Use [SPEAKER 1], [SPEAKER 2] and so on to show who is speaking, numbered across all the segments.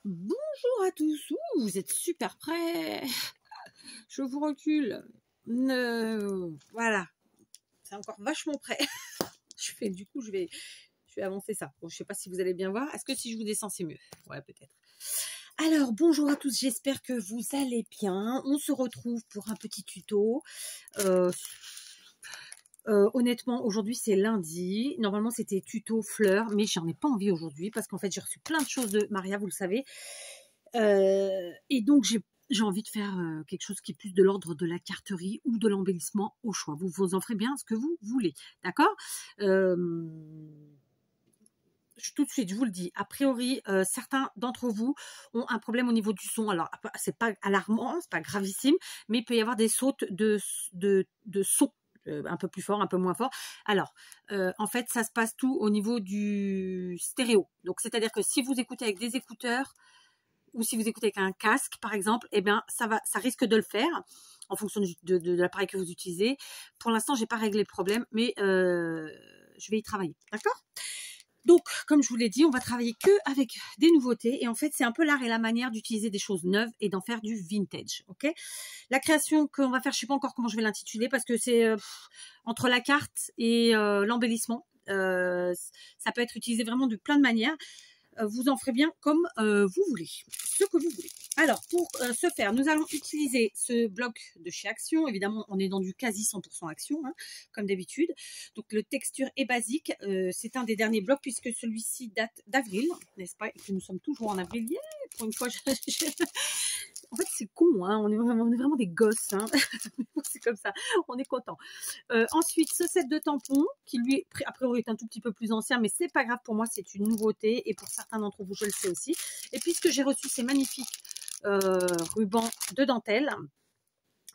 [SPEAKER 1] Bonjour à tous, ouh, vous êtes super prêts. Je vous recule. Voilà, c'est encore vachement près. Je vais avancer ça. Bon, je sais pas si vous allez bien voir. Est-ce que si je vous descends, c'est mieux? Ouais, peut-être. Alors, bonjour à tous, j'espère que vous allez bien. On se retrouve pour un petit tuto. Honnêtement, aujourd'hui c'est lundi. Normalement c'était tuto fleurs, mais j'en ai pas envie aujourd'hui parce qu'en fait j'ai reçu plein de choses de Maria, vous le savez. Et donc j'ai envie de faire quelque chose qui est plus de l'ordre de la carterie ou de l'embellissement au choix. Vous en ferez bien ce que vous voulez, d'accord? Tout de suite, je vous le dis, a priori, certains d'entre vous ont un problème au niveau du son. Alors, c'est pas alarmant, c'est pas gravissime, mais il peut y avoir des sautes de son. Un peu plus fort, un peu moins fort. Alors, en fait, ça se passe tout au niveau du stéréo. Donc, c'est-à-dire que si vous écoutez avec des écouteurs ou si vous écoutez avec un casque, par exemple, eh bien, ça risque de le faire en fonction de l'appareil que vous utilisez. Pour l'instant, j'ai pas réglé le problème, mais je vais y travailler. D'accord ? Donc, comme je vous l'ai dit, on va travailler que avec des nouveautés. Et en fait, c'est un peu l'art et la manière d'utiliser des choses neuves et d'en faire du vintage. Ok ? La création qu'on va faire, je ne sais pas encore comment je vais l'intituler parce que c'est entre la carte et l'embellissement. Ça peut être utilisé vraiment de plein de manières. Vous en ferez bien comme vous voulez, ce que vous voulez. Alors, pour ce faire, nous allons utiliser ce bloc de chez Action. Évidemment, on est dans du quasi 100% Action, hein, comme d'habitude. Donc, le texture est basique. C'est un des derniers blocs puisque celui-ci date d'avril, n'est-ce pas? Et que nous sommes toujours en avril. Yeah, pour une fois, en fait, c'est con, hein, on est vraiment des gosses. Hein. C'est comme ça, on est content. Ensuite, ce set de tampons, qui lui, a priori, est un tout petit peu plus ancien, mais c'est pas grave pour moi, c'est une nouveauté. Et pour certains d'entre vous, je le sais aussi. Et puisque j'ai reçu ces magnifiques rubans de dentelle,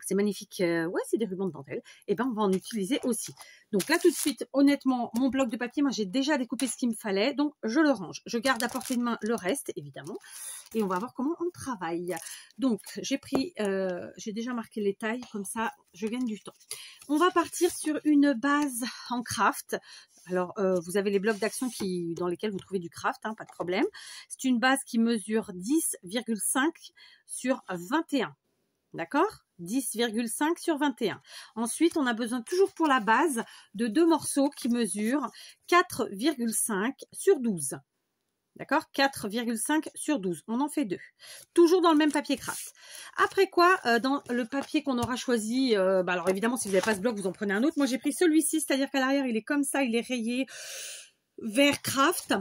[SPEAKER 1] c'est magnifique, ouais, c'est des rubans de dentelle, et ben on va en utiliser aussi. Donc là tout de suite, honnêtement, mon bloc de papier, moi j'ai déjà découpé ce qu'il me fallait, donc je le range. Je garde à portée de main le reste, évidemment, et on va voir comment on travaille. Donc j'ai pris, j'ai déjà marqué les tailles, comme ça je gagne du temps. On va partir sur une base en craft. Alors, vous avez les blocs d'action dans lesquels vous trouvez du craft, hein, pas de problème. C'est une base qui mesure 10,5 sur 21. D'accord? 10,5 sur 21. Ensuite, on a besoin toujours pour la base de deux morceaux qui mesurent 4,5 sur 12. D'accord? 4,5 sur 12. On en fait deux. Toujours dans le même papier craft. Après quoi, dans le papier qu'on aura choisi, alors évidemment, si vous n'avez pas ce bloc, vous en prenez un autre. Moi, j'ai pris celui-ci, c'est-à-dire qu'à l'arrière, il est comme ça, il est rayé vert craft.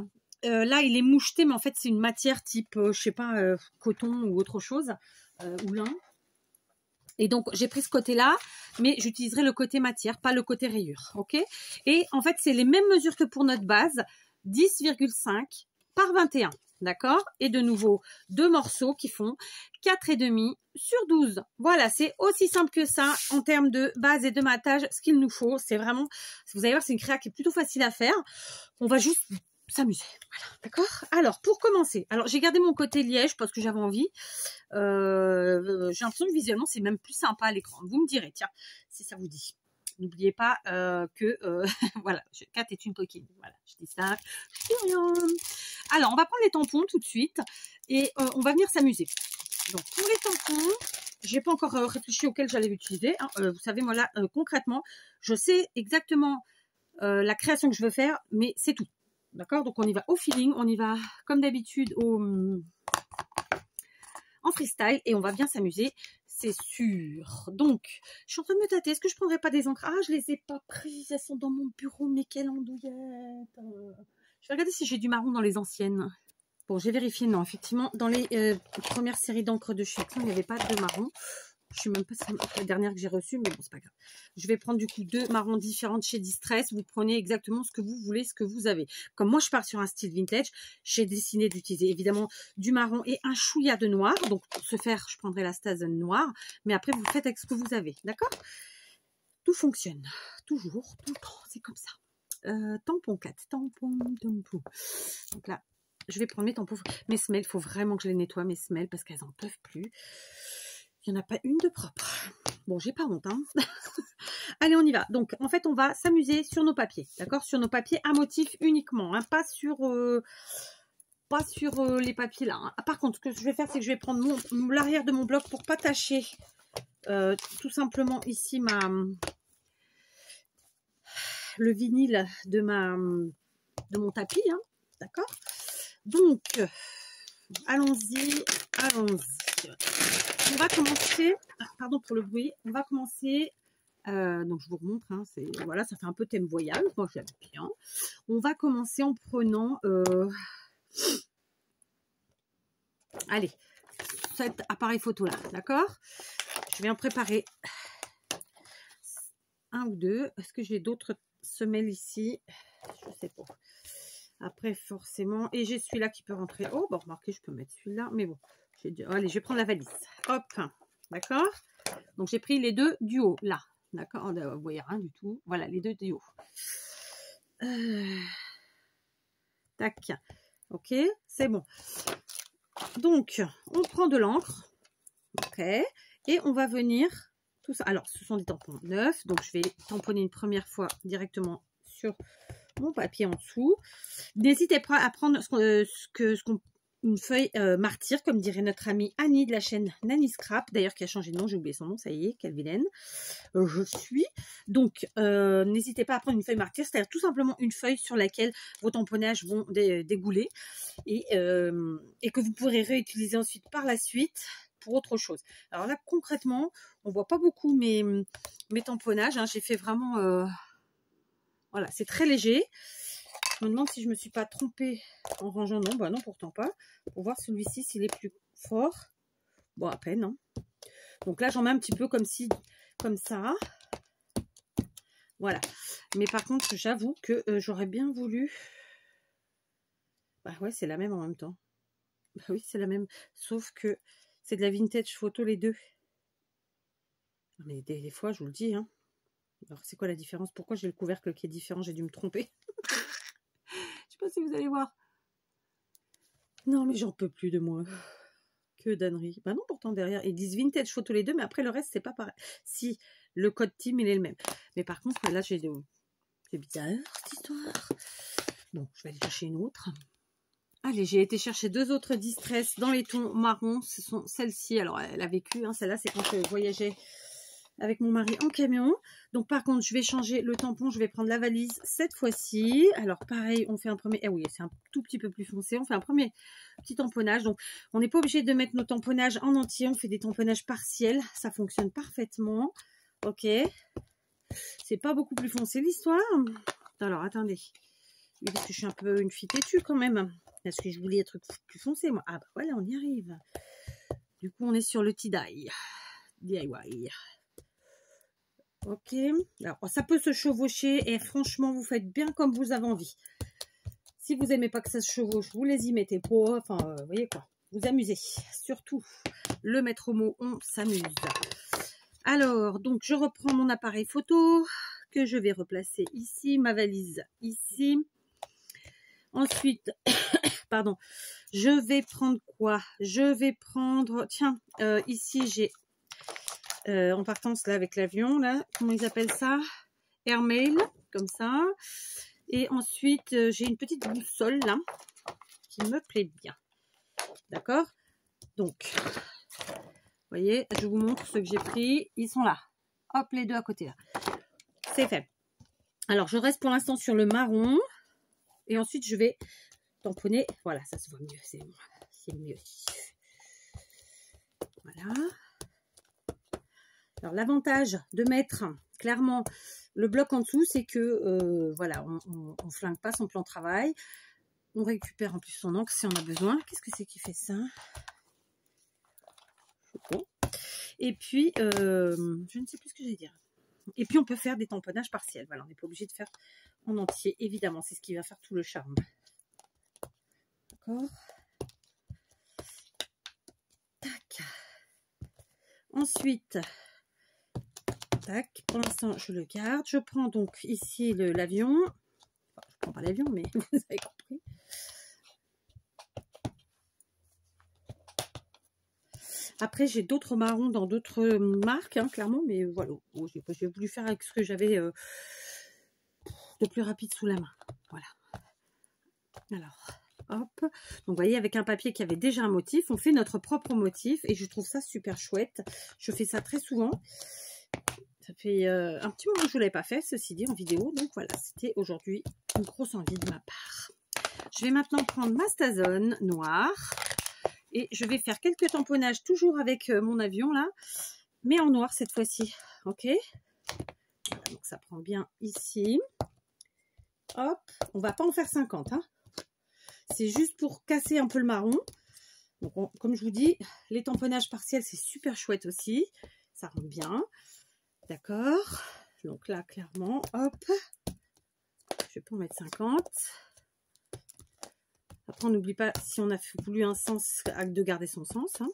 [SPEAKER 1] Là, il est moucheté, mais en fait, c'est une matière type, je sais pas, coton ou autre chose, ou lin. Et donc, j'ai pris ce côté-là, mais j'utiliserai le côté matière, pas le côté rayure, ok? Et en fait, c'est les mêmes mesures que pour notre base, 10,5 par 21, d'accord? Et de nouveau, deux morceaux qui font 4,5 sur 12. Voilà, c'est aussi simple que ça en termes de base et de matage. Ce qu'il nous faut, c'est vraiment, vous allez voir, c'est une créa qui est plutôt facile à faire. On va juste s'amuser, voilà, d'accord? Alors, pour commencer, alors j'ai gardé mon côté liège parce que j'avais envie. J'ai l'impression que visuellement c'est même plus sympa à l'écran. Vous me direz, tiens, si ça vous dit. N'oubliez pas que voilà, Kat est une coquine. Voilà, je dis ça, je dis rien. Alors, on va prendre les tampons tout de suite et on va venir s'amuser. Donc, pour les tampons, j'ai pas encore réfléchi auquel j'allais l'utiliser. Hein. Vous savez, moi là, concrètement, je sais exactement la création que je veux faire, mais c'est tout. D'accord? Donc, on y va au feeling, on y va comme d'habitude en freestyle et on va bien s'amuser, c'est sûr. Donc, je suis en train de me tâter. Est-ce que je prendrais pas des encres? Ah, je les ai pas prises. Elles sont dans mon bureau, mais quelle andouillette. Je vais regarder si j'ai du marron dans les anciennes. Bon, j'ai vérifié. Non, effectivement, dans les premières séries d'encre de chez Action, il n'y avait pas de marron. Je suis même pas la dernière que j'ai reçue, mais bon, c'est pas grave. Je vais prendre du coup deux marrons différentes chez Distress. Vous prenez exactement ce que vous voulez, ce que vous avez. Comme moi, je pars sur un style vintage, j'ai décidé d'utiliser évidemment du marron et un chouïa de noir. Donc, pour ce faire, je prendrai la Stazen noire. Mais après, vous faites avec ce que vous avez. D'accord? Tout fonctionne. Toujours, tout le temps. C'est comme ça. Tampon 4. Tampon. Donc là, je vais prendre mes tampons. Mes semelles, il faut vraiment que je les nettoie, mes semelles, parce qu'elles n'en peuvent plus. Il n'y en a pas une de propre. Bon, j'ai pas honte, hein. Allez, on y va. Donc, en fait, on va s'amuser sur nos papiers, d'accord? Sur nos papiers à motif uniquement, hein, pas sur pas sur les papiers là. Hein. Par contre, ce que je vais faire, c'est que je vais prendre l'arrière de mon bloc pour pas tâcher tout simplement ici le vinyle de mon tapis. Hein. D'accord? Donc, allons-y. On va commencer, pardon pour le bruit, on va commencer, donc je vous remontre, hein, voilà, ça fait un peu thème voyage, moi j'aime bien. On va commencer en prenant, allez, cet appareil photo là, d'accord? Je vais en préparer un ou deux. Est-ce que j'ai d'autres semelles ici? Je sais pas. Après, forcément, et j'ai celui-là qui peut rentrer. Oh, bon, remarquez, je peux mettre celui-là, mais bon. Allez, je vais prendre la valise. Hop, d'accord. Donc, j'ai pris les deux du haut, là. D'accord, vous voyez rien du tout. Voilà, les deux du haut. Tac. Ok, c'est bon. Donc, on prend de l'encre. Ok. Et on va venir, tout ça. Alors, ce sont des tampons neufs. Donc, je vais tamponner une première fois directement sur mon papier en dessous. N'hésitez pas à prendre une feuille martyr, comme dirait notre amie Annie de la chaîne Nanny Scrap, d'ailleurs qui a changé de nom, j'ai oublié son nom, ça y est, quelle vilaine je suis. Donc n'hésitez pas à prendre une feuille martyr, c'est-à-dire tout simplement une feuille sur laquelle vos tamponnages vont dégouler et que vous pourrez réutiliser ensuite par la suite pour autre chose. Alors là concrètement, on voit pas beaucoup mes tamponnages, hein. J'ai fait vraiment voilà, c'est très léger. Je me demande si je ne me suis pas trompée en rangeant. Non, bah non, pourtant pas. Pour voir celui-ci, s'il est plus fort. Bon, à peine. Hein. Donc là, j'en mets un petit peu comme ça. Voilà. Mais par contre, j'avoue que j'aurais bien voulu... Bah ouais, c'est la même en même temps. Bah oui, c'est la même. Sauf que c'est de la vintage photo, les deux. Mais des fois, je vous le dis. Hein. Alors, c'est quoi la différence? Pourquoi j'ai le couvercle qui est différent? J'ai dû me tromper. Je sais pas si vous allez voir. Non, mais j'en peux plus de moi. Que d'ânerie. Bah non, pourtant derrière, ils disent vintage photo les deux, mais après le reste, c'est pas pareil. Si, le code team, il est le même. Mais par contre, là, j'ai des... C'est bizarre, cette histoire. Bon, je vais aller chercher une autre. Allez, j'ai été chercher deux autres distress dans les tons marrons. Ce sont celles-ci. Alors, elle a vécu. Hein, celle-là, c'est quand je voyageais avec mon mari en camion. Donc, par contre, je vais changer le tampon. Je vais prendre la valise cette fois-ci. Alors, pareil, on fait un premier... Eh oui, c'est un tout petit peu plus foncé. On fait un premier petit tamponnage. Donc, on n'est pas obligé de mettre nos tamponnages en entier. On fait des tamponnages partiels. Ça fonctionne parfaitement. Ok. C'est pas beaucoup plus foncé l'histoire. Alors, attendez. Parce que je suis un peu une fille têtue quand même. Parce que je voulais être plus foncé, moi. Ah, bah voilà, on y arrive. Du coup, on est sur le tie-dye. DIY. Ok. Alors, ça peut se chevaucher. Et franchement, vous faites bien comme vous avez envie. Si vous n'aimez pas que ça se chevauche, vous les y mettez pas. Enfin, vous voyez quoi. Vous amusez. Surtout, le maître mot, on s'amuse. Alors, donc, je reprends mon appareil photo que je vais replacer ici. Ma valise ici. Ensuite, pardon, je vais prendre quoi? Je vais prendre, tiens, ici j'ai, en partance là avec l'avion, là, comment ils appellent ça? Airmail, comme ça. Et ensuite, j'ai une petite boussole là, qui me plaît bien. D'accord? Donc, vous voyez, je vous montre ce que j'ai pris. Ils sont là. Hop, les deux à côté là. C'est fait. Alors, je reste pour l'instant sur le marron. Et ensuite, je vais tamponner. Voilà, ça se voit mieux. C'est mieux. Voilà. Alors, l'avantage de mettre clairement le bloc en dessous, c'est que, voilà, on ne flingue pas son plan de travail. On récupère en plus son encre si on a besoin. Qu'est-ce que c'est qui fait ça? Et puis, je ne sais plus ce que j'ai dire. Et puis, on peut faire des tamponnages partiels. Voilà, on n'est pas obligé de faire en entier, évidemment. C'est ce qui va faire tout le charme. D'accord. Tac. Ensuite, tac. Pour l'instant, je le garde. Je prends donc ici l'avion. Enfin, je ne prends pas l'avion, mais vous avez compris. Après, j'ai d'autres marrons dans d'autres marques, hein, clairement. Mais voilà, bon, j'ai voulu faire avec ce que j'avais de plus rapide sous la main. Voilà. Alors, hop. Donc, vous voyez, avec un papier qui avait déjà un motif, on fait notre propre motif et je trouve ça super chouette. Je fais ça très souvent. Ça fait un petit moment que je ne l'avais pas fait, ceci dit, en vidéo. Donc, voilà, c'était aujourd'hui une grosse envie de ma part. Je vais maintenant prendre ma Stazone noire et je vais faire quelques tamponnages toujours avec mon avion là, mais en noir cette fois-ci. Ok, voilà, donc ça prend bien ici. Hop, on va pas en faire 50, hein. C'est juste pour casser un peu le marron. Donc comme je vous dis, les tamponnages partiels c'est super chouette aussi, ça rend bien. D'accord, donc là clairement, hop, je vais pas en mettre 50. Après, on n'oublie pas, si on a voulu un sens, de garder son sens. Hein.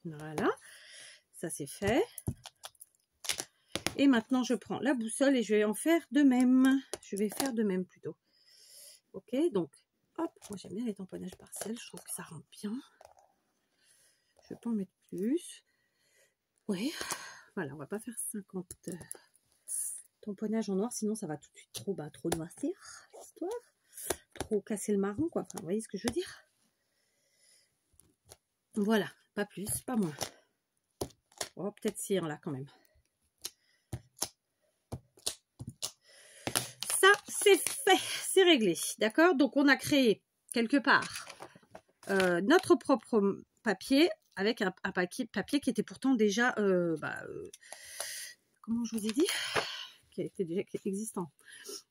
[SPEAKER 1] Voilà, ça c'est fait. Et maintenant, je prends la boussole et je vais en faire de même. Je vais faire de même plutôt. Ok, donc, hop, moi j'aime bien les tamponnages partiels. Je trouve que ça rend bien. Je vais pas en mettre plus. Ouais, voilà, on va pas faire 50 tamponnages en noir, sinon ça va tout de suite trop noircir l'histoire. Trop casser le marron, quoi. Enfin, vous voyez ce que je veux dire? Voilà, pas plus, pas moins. Oh, peut-être cire là quand même. Ça, c'est fait, c'est réglé, d'accord? Donc, on a créé quelque part notre propre papier avec un papier qui était pourtant déjà, comment je vous ai dit? Qui était déjà existant.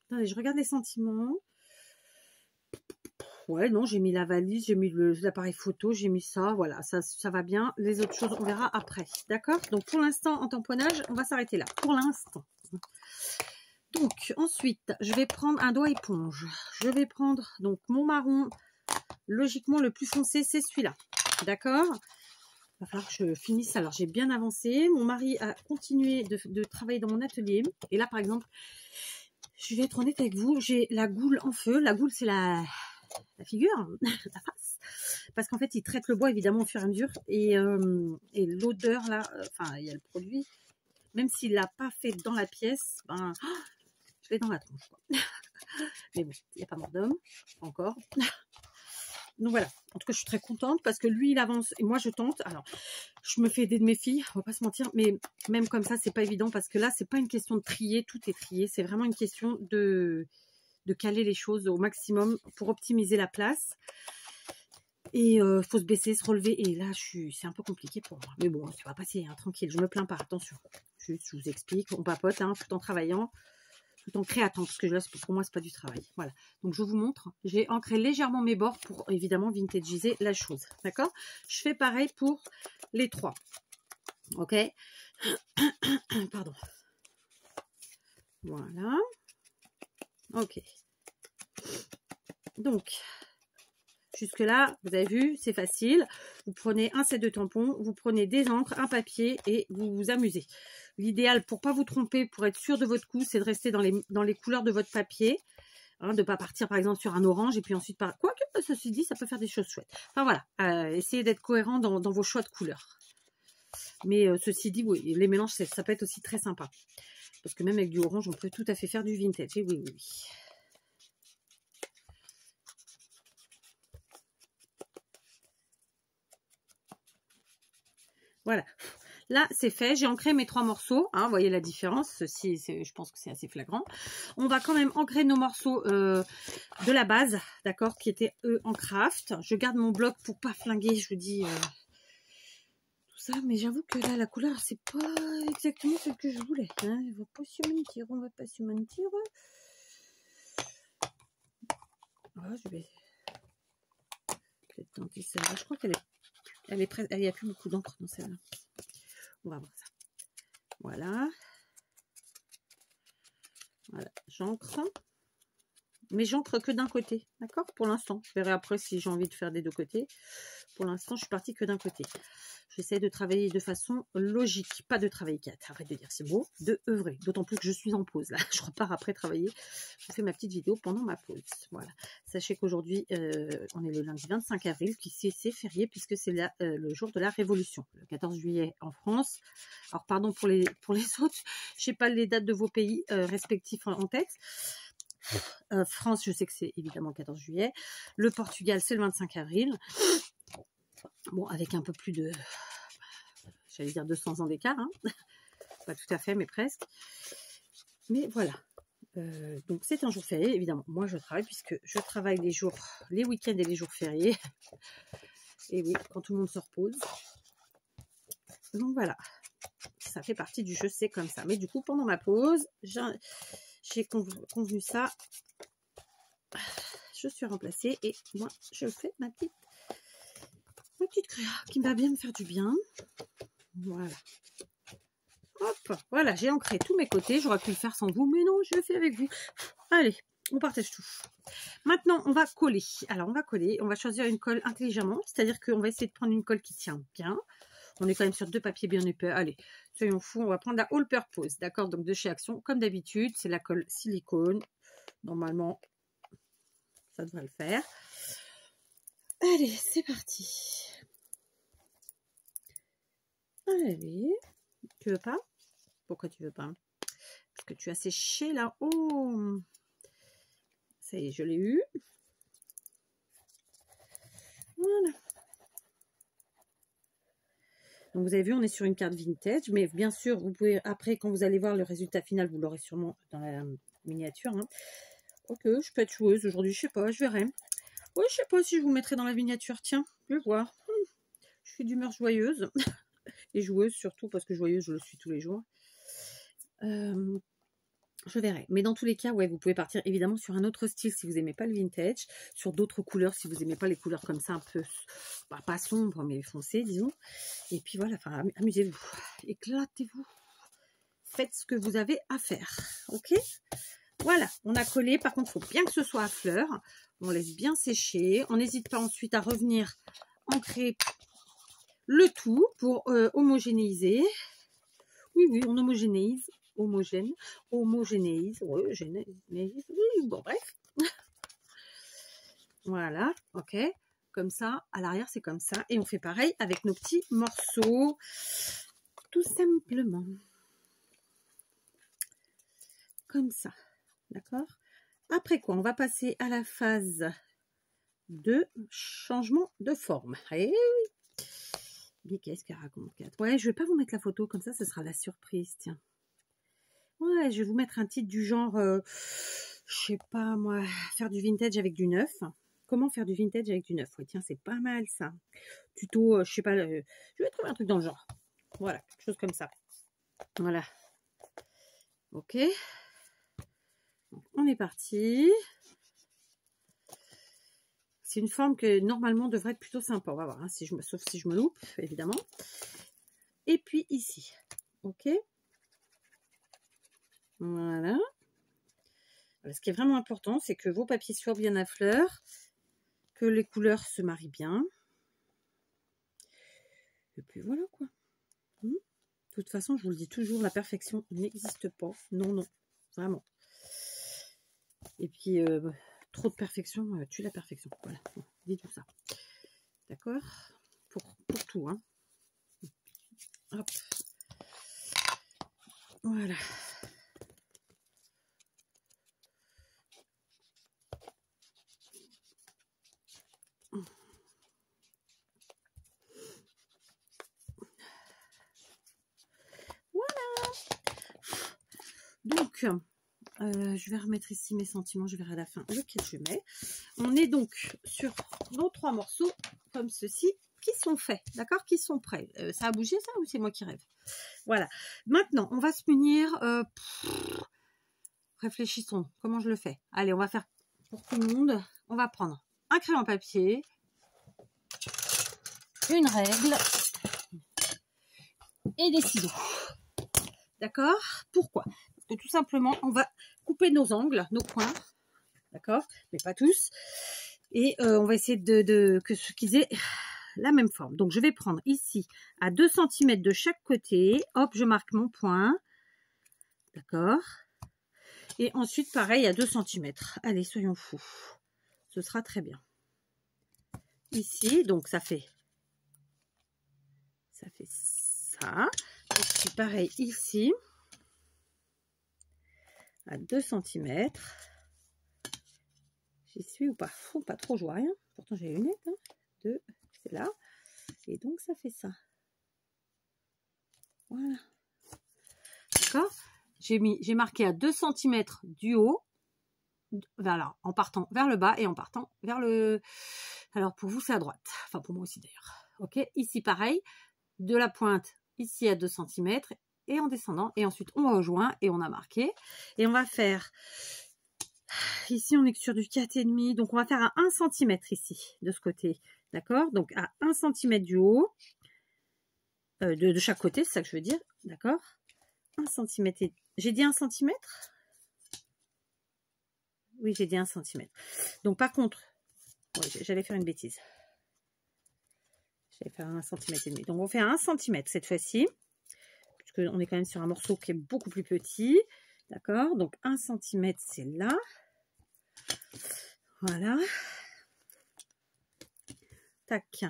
[SPEAKER 1] Attendez, je regarde les sentiments. Ouais, non, j'ai mis la valise, j'ai mis l'appareil photo, j'ai mis ça, voilà, ça va bien. Les autres choses, on verra après, d'accord? Donc, pour l'instant, en tamponnage, on va s'arrêter là, pour l'instant. Donc, ensuite, je vais prendre un doigt éponge. Je vais prendre, donc, mon marron, logiquement, le plus foncé, c'est celui-là, d'accord? Il va falloir que je finisse. Alors, j'ai bien avancé. Mon mari a continué de travailler dans mon atelier. Et là, par exemple, je vais être honnête avec vous, j'ai la goule en feu. La goule, c'est la figure, la face, parce qu'en fait il traite le bois évidemment au fur et à mesure et l'odeur là, enfin il y a le produit, même s'il l'a pas fait dans la pièce, ben je l'ai dans la tronche quoi. Mais bon, il n'y a pas mort d'homme encore. Donc voilà, en tout cas je suis très contente parce que lui il avance et moi je tente. Alors je me fais aider de mes filles, on va pas se mentir, mais même comme ça c'est pas évident parce que là c'est pas une question de trier, tout est trié, c'est vraiment une question de caler les choses au maximum pour optimiser la place. Et faut se baisser, se relever. Et là, c'est un peu compliqué pour moi. Mais bon, ça va passer, hein, tranquille. Je me plains pas, attention. Juste, je vous explique, on papote, hein, tout en travaillant, tout en créatant. Parce que là, pour moi, c'est pas du travail. Voilà. Donc, je vous montre. J'ai ancré légèrement mes bords pour, évidemment, vintagiser la chose. D'accord? Je fais pareil pour les trois. Ok? Pardon. Voilà. Ok. Donc, jusque là, vous avez vu, c'est facile. Vous prenez un set de tampons, vous prenez des encres, un papier et vous vous amusez. L'idéal, pour pas vous tromper, pour être sûr de votre coup, c'est de rester dans les couleurs de votre papier. Hein, de ne pas partir par exemple sur un orange et puis ensuite par... Quoique, ceci dit, ça peut faire des choses chouettes. Enfin voilà, essayez d'être cohérent dans vos choix de couleurs. Mais ceci dit, oui, les mélanges, ça peut être aussi très sympa. Parce que même avec du orange, on peut tout à fait faire du vintage. Et oui, oui, oui. Voilà. Là, c'est fait. J'ai ancré mes trois morceaux. Hein, vous voyez la différence. Ceci, je pense que c'est assez flagrant. On va quand même ancrer nos morceaux de la base, d'accord, qui étaient eux en craft. Je garde mon bloc pour pas flinguer, je vous dis tout ça. Mais j'avoue que là, la couleur, c'est pas exactement ce que je voulais. Hein. On va pas se mentir. On va pas se mentir. Ah, je vais peut-être tenter celle-là. Je crois qu'elle est presque. Il n'y a plus beaucoup d'encre dans celle-là. On va voir ça. Voilà. Voilà, j'ancre. Mais j'ancre que d'un côté, d'accord? Pour l'instant. Je verrai après si j'ai envie de faire des deux côtés. Pour l'instant, je suis partie que d'un côté. J'essaie de travailler de façon logique. Pas de travailler 4. Arrête de dire c'est beau. De œuvrer. D'autant plus que je suis en pause. Là, je repars après travailler. Je fais ma petite vidéo pendant ma pause. Voilà. Sachez qu'aujourd'hui, on est le lundi 25 avril, qui c'est férié puisque c'est le jour de la Révolution. Le 14 juillet en France. Alors, pardon pour les autres. Je n'ai pas les dates de vos pays respectifs en tête. France, je sais que c'est évidemment le 14 juillet. Le Portugal, c'est le 25 avril. Bon, avec un peu plus de, j'allais dire 200 ans d'écart, hein. Pas tout à fait, mais presque. Mais voilà. Donc c'est un jour férié, évidemment. Moi, je travaille puisque je travaille les week-ends et les jours fériés. Et oui, quand tout le monde se repose. Donc voilà. Ça fait partie du jeu, c'est comme ça. Mais du coup, pendant ma pause, j'ai convenu ça. Je suis remplacée et moi, je fais ma petite créa qui va bien me faire du bien. Voilà. Hop, voilà, j'ai ancré tous mes côtés. J'aurais pu le faire sans vous, mais non, je le fais avec vous. Allez, on partage tout. Maintenant, on va coller. Alors, on va coller. On va choisir une colle intelligemment. C'est-à-dire qu'on va essayer de prendre une colle qui tient bien. On est quand même sur 2 papiers bien épais. Allez, soyons fous. On va prendre la All Purpose. D'accord? Donc, de chez Action, comme d'habitude, c'est la colle silicone. Normalement, ça devrait le faire. Allez, c'est parti. Allez. Tu veux pas? Pourquoi tu veux pas? Parce que tu as séché là-haut. Ça y est, je l'ai eu. Voilà. Donc, vous avez vu, on est sur une carte vintage. Mais bien sûr, vous pouvez, après, quand vous allez voir le résultat final, vous l'aurez sûrement dans la miniature. Hein. Ok, je peux être joueuse aujourd'hui, je sais pas, je verrai. Oui, je sais pas si je vous mettrai dans la miniature. Tiens, je vais voir. Je suis d'humeur joyeuse. Et joueuse surtout, parce que joyeuse, je le suis tous les jours. Je verrai. Mais dans tous les cas, ouais, vous pouvez partir évidemment sur un autre style si vous n'aimez pas le vintage, sur d'autres couleurs si vous n'aimez pas les couleurs comme ça un peu, bah, pas sombres, mais foncées, disons. Et puis voilà, enfin, amusez-vous, éclatez-vous, faites ce que vous avez à faire, ok? Voilà, on a collé. Par contre, il faut bien que ce soit à fleur. On laisse bien sécher. On n'hésite pas ensuite à revenir ancrer le tout pour homogénéiser. Oui, oui, on homogénéise. Homogénéise, oui, généise, oui, bon, bref. Voilà, ok. Comme ça, à l'arrière, c'est comme ça. Et on fait pareil avec nos petits morceaux. Tout simplement. Comme ça. D'accord? Après quoi, on va passer à la phase de changement de forme. Et oui. Qu'est-ce qu'elle raconte? Ouais, je vais pas vous mettre la photo, comme ça, ce sera la surprise, tiens. Ouais, je vais vous mettre un titre du genre, je sais pas moi, faire du vintage avec du neuf. Comment faire du vintage avec du neuf? Ouais, tiens, c'est pas mal ça. Tuto, je sais pas, je vais trouver un truc dans le genre. Voilà, quelque chose comme ça. Voilà. Ok. Donc, on est parti. C'est une forme que normalement devrait être plutôt sympa. On va voir, hein, sauf si je me loupe, évidemment. Et puis ici. Ok. Voilà. Ce qui est vraiment important, c'est que vos papiers soient bien à fleur, que les couleurs se marient bien. Et puis voilà quoi. De toute façon, je vous le dis toujours, la perfection n'existe pas. Non, non, vraiment. Et puis, trop de perfection tue la perfection. Voilà, dis tout ça. D'accord? Pour tout, hein. Hop. Voilà. Voilà. Donc, je vais remettre ici mes sentiments. Je verrai à la fin lequel je mets. On est donc sur nos 3 morceaux comme ceci qui sont faits, d'accord? Qui sont prêts. Ça a bougé ça ou c'est moi qui rêve? Voilà. Maintenant, on va se munir. Réfléchissons. Comment je le fais? Allez, on va faire pour tout le monde. On va prendre un crayon papier, une règle et des ciseaux. D'accord? Pourquoi? Parce que tout simplement, on va couper nos angles, nos coins. D'accord? Mais pas tous. Et on va essayer qu'ils aient la même forme. Donc, je vais prendre ici à 2 cm de chaque côté. Hop, je marque mon point. D'accord? Et ensuite, pareil, à 2 cm. Allez, soyons fous. Ce sera très bien. Ici, donc ça fait ça. Et puis pareil ici, à 2 cm. J'y suis ou pas? Pas trop, je vois rien. Pourtant, j'ai les lunettes. Hein. 2, c'est là. Et donc, ça fait ça. Voilà. D'accord? J'ai marqué à 2 cm du haut. Voilà, en partant vers le bas et en partant vers le... Alors, pour vous, c'est à droite. Enfin, pour moi aussi, d'ailleurs. OK? Ici, pareil. De la pointe, ici, à 2 cm. Et en descendant. Et ensuite, on rejoint et on a marqué. Et on va faire... Ici, on est sur du 4,5. Donc, on va faire à 1 cm ici, de ce côté. D'accord? Donc, à 1 cm du haut. De chaque côté, c'est ça que je veux dire. D'accord? 1 cm. J'ai dit 1 cm? Oui, j'ai dit 1 cm. Donc, par contre, ouais, j'allais faire une bêtise. J'allais faire 1 cm et demi. Donc, on fait 1 cm cette fois-ci. Puisqu'on est quand même sur un morceau qui est beaucoup plus petit. D'accord? Donc, 1 cm, c'est là. Voilà. Tac.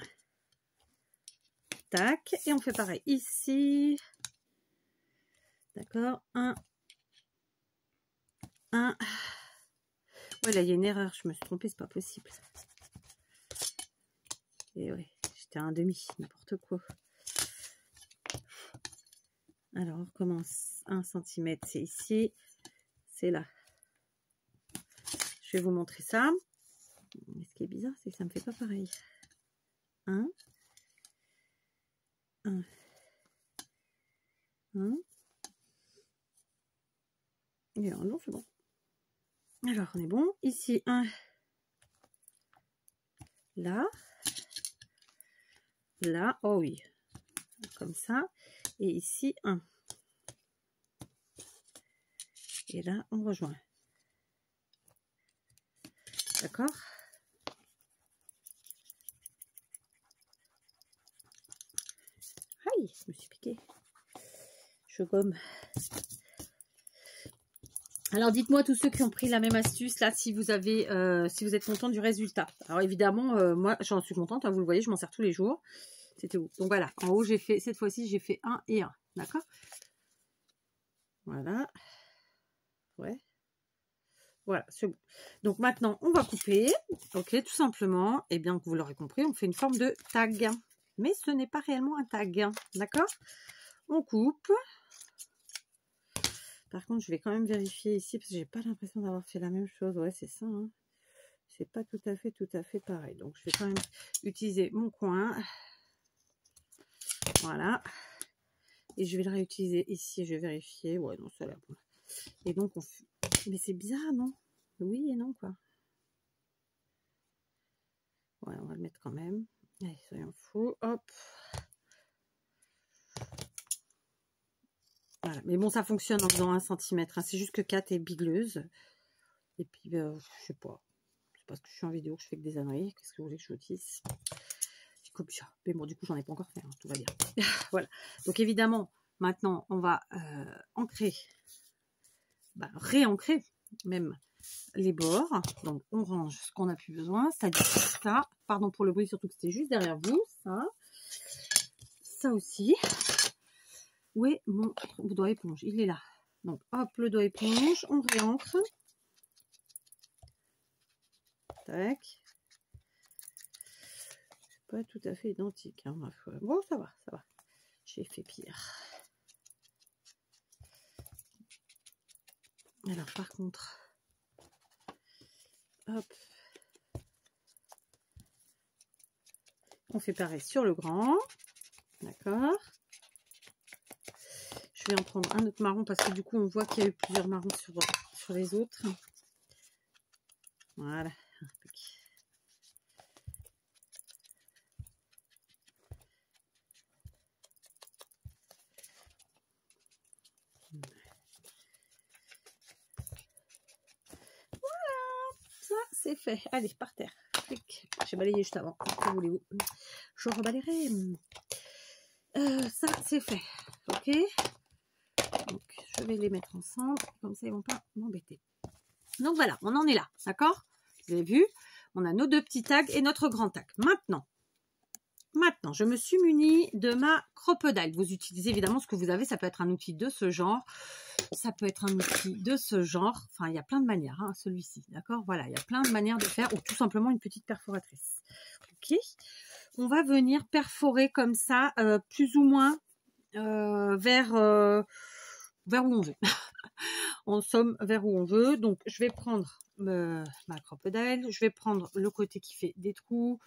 [SPEAKER 1] Tac. Et on fait pareil ici. D'accord? 1. Ouais, là, il y a une erreur. Je me suis trompée, c'est pas possible. Et ouais, j'étais à 1,5, n'importe quoi. Alors, on recommence. 1 cm, c'est ici. C'est là. Je vais vous montrer ça. Mais ce qui est bizarre, c'est que ça ne me fait pas pareil. 1. 1. 1. Et alors, non, c'est bon. Alors, on est bon. Ici, 1. Là. Là. Oh oui. Comme ça. Et ici, 1. Et là, on rejoint. D'accord? Aïe, je me suis piqué. Je gomme. Alors, dites-moi tous ceux qui ont pris la même astuce, là, si vous avez, si vous êtes content du résultat. Alors, évidemment, moi, j'en suis contente. Hein, vous le voyez, je m'en sers tous les jours. C'était où? Donc, voilà. En haut, j'ai fait, cette fois-ci, j'ai fait 1 et 1. D'accord? Voilà. Ouais. Voilà, c'est bon. Donc, maintenant, on va couper. OK, tout simplement. Et bien que vous l'aurez compris, on fait une forme de tag. Mais ce n'est pas réellement un tag. D'accord? On coupe. Par contre, je vais quand même vérifier ici parce que j'ai pas l'impression d'avoir fait la même chose. Ouais, c'est ça. Hein. C'est pas tout à fait pareil. Donc, je vais quand même utiliser mon coin. Voilà. Et je vais le réutiliser ici. Je vais vérifier. Ouais, non, ça a l'air bon. Et donc, on fait... Mais c'est bizarre, non? Oui et non, quoi. Ouais, on va le mettre quand même. Allez, soyons fous. Hop. Voilà. Mais bon, ça fonctionne en faisant 1 cm. Hein. C'est juste que Kat est bigleuse. Et puis, je sais pas. C'est parce que je suis en vidéo que je fais que des âneries. Qu'est-ce que vous voulez que je dise? C'est comme ça. Mais bon, du coup, j'en ai pas encore fait. Hein, tout va bien. Voilà. Donc, évidemment, maintenant, on va ancrer, réancrer même les bords. Donc, on range ce qu'on n'a plus besoin. C'est-à-dire ça. Pardon pour le bruit, surtout que c'était juste derrière vous. Ça. Ça aussi. Où est mon doigt éponge? Il est là. Donc, hop, le doigt éponge. On réancre. Tac. Pas tout à fait identique. Hein, ma foi. Bon, ça va, ça va. J'ai fait pire. Alors, par contre, hop. On fait pareil sur le grand. D'accord. Je vais en prendre un autre marron parce que du coup, on voit qu'il y a eu plusieurs marrons sur les autres. Voilà. Ça, c'est fait. Allez, par terre. J'ai balayé juste avant. Que voulez-vous? Je rebalayerai. Ça, c'est fait. OK. Donc, je vais les mettre ensemble. Comme ça, ils ne vont pas m'embêter. Donc, voilà. On en est là. D'accord? Vous avez vu? On a nos 2 petits tags et notre grand tag. Maintenant, Maintenant, je me suis munie de ma crocodile. Vous utilisez évidemment ce que vous avez. Ça peut être un outil de ce genre. Ça peut être un outil de ce genre. Enfin, il y a plein de manières, hein, celui-ci. D'accord? Voilà, il y a plein de manières de faire. Ou tout simplement une petite perforatrice. Ok? On va venir perforer comme ça, plus ou moins vers où on veut. En somme, vers où on veut. Donc, je vais prendre ma crocodile. Je vais prendre le côté qui fait des trous.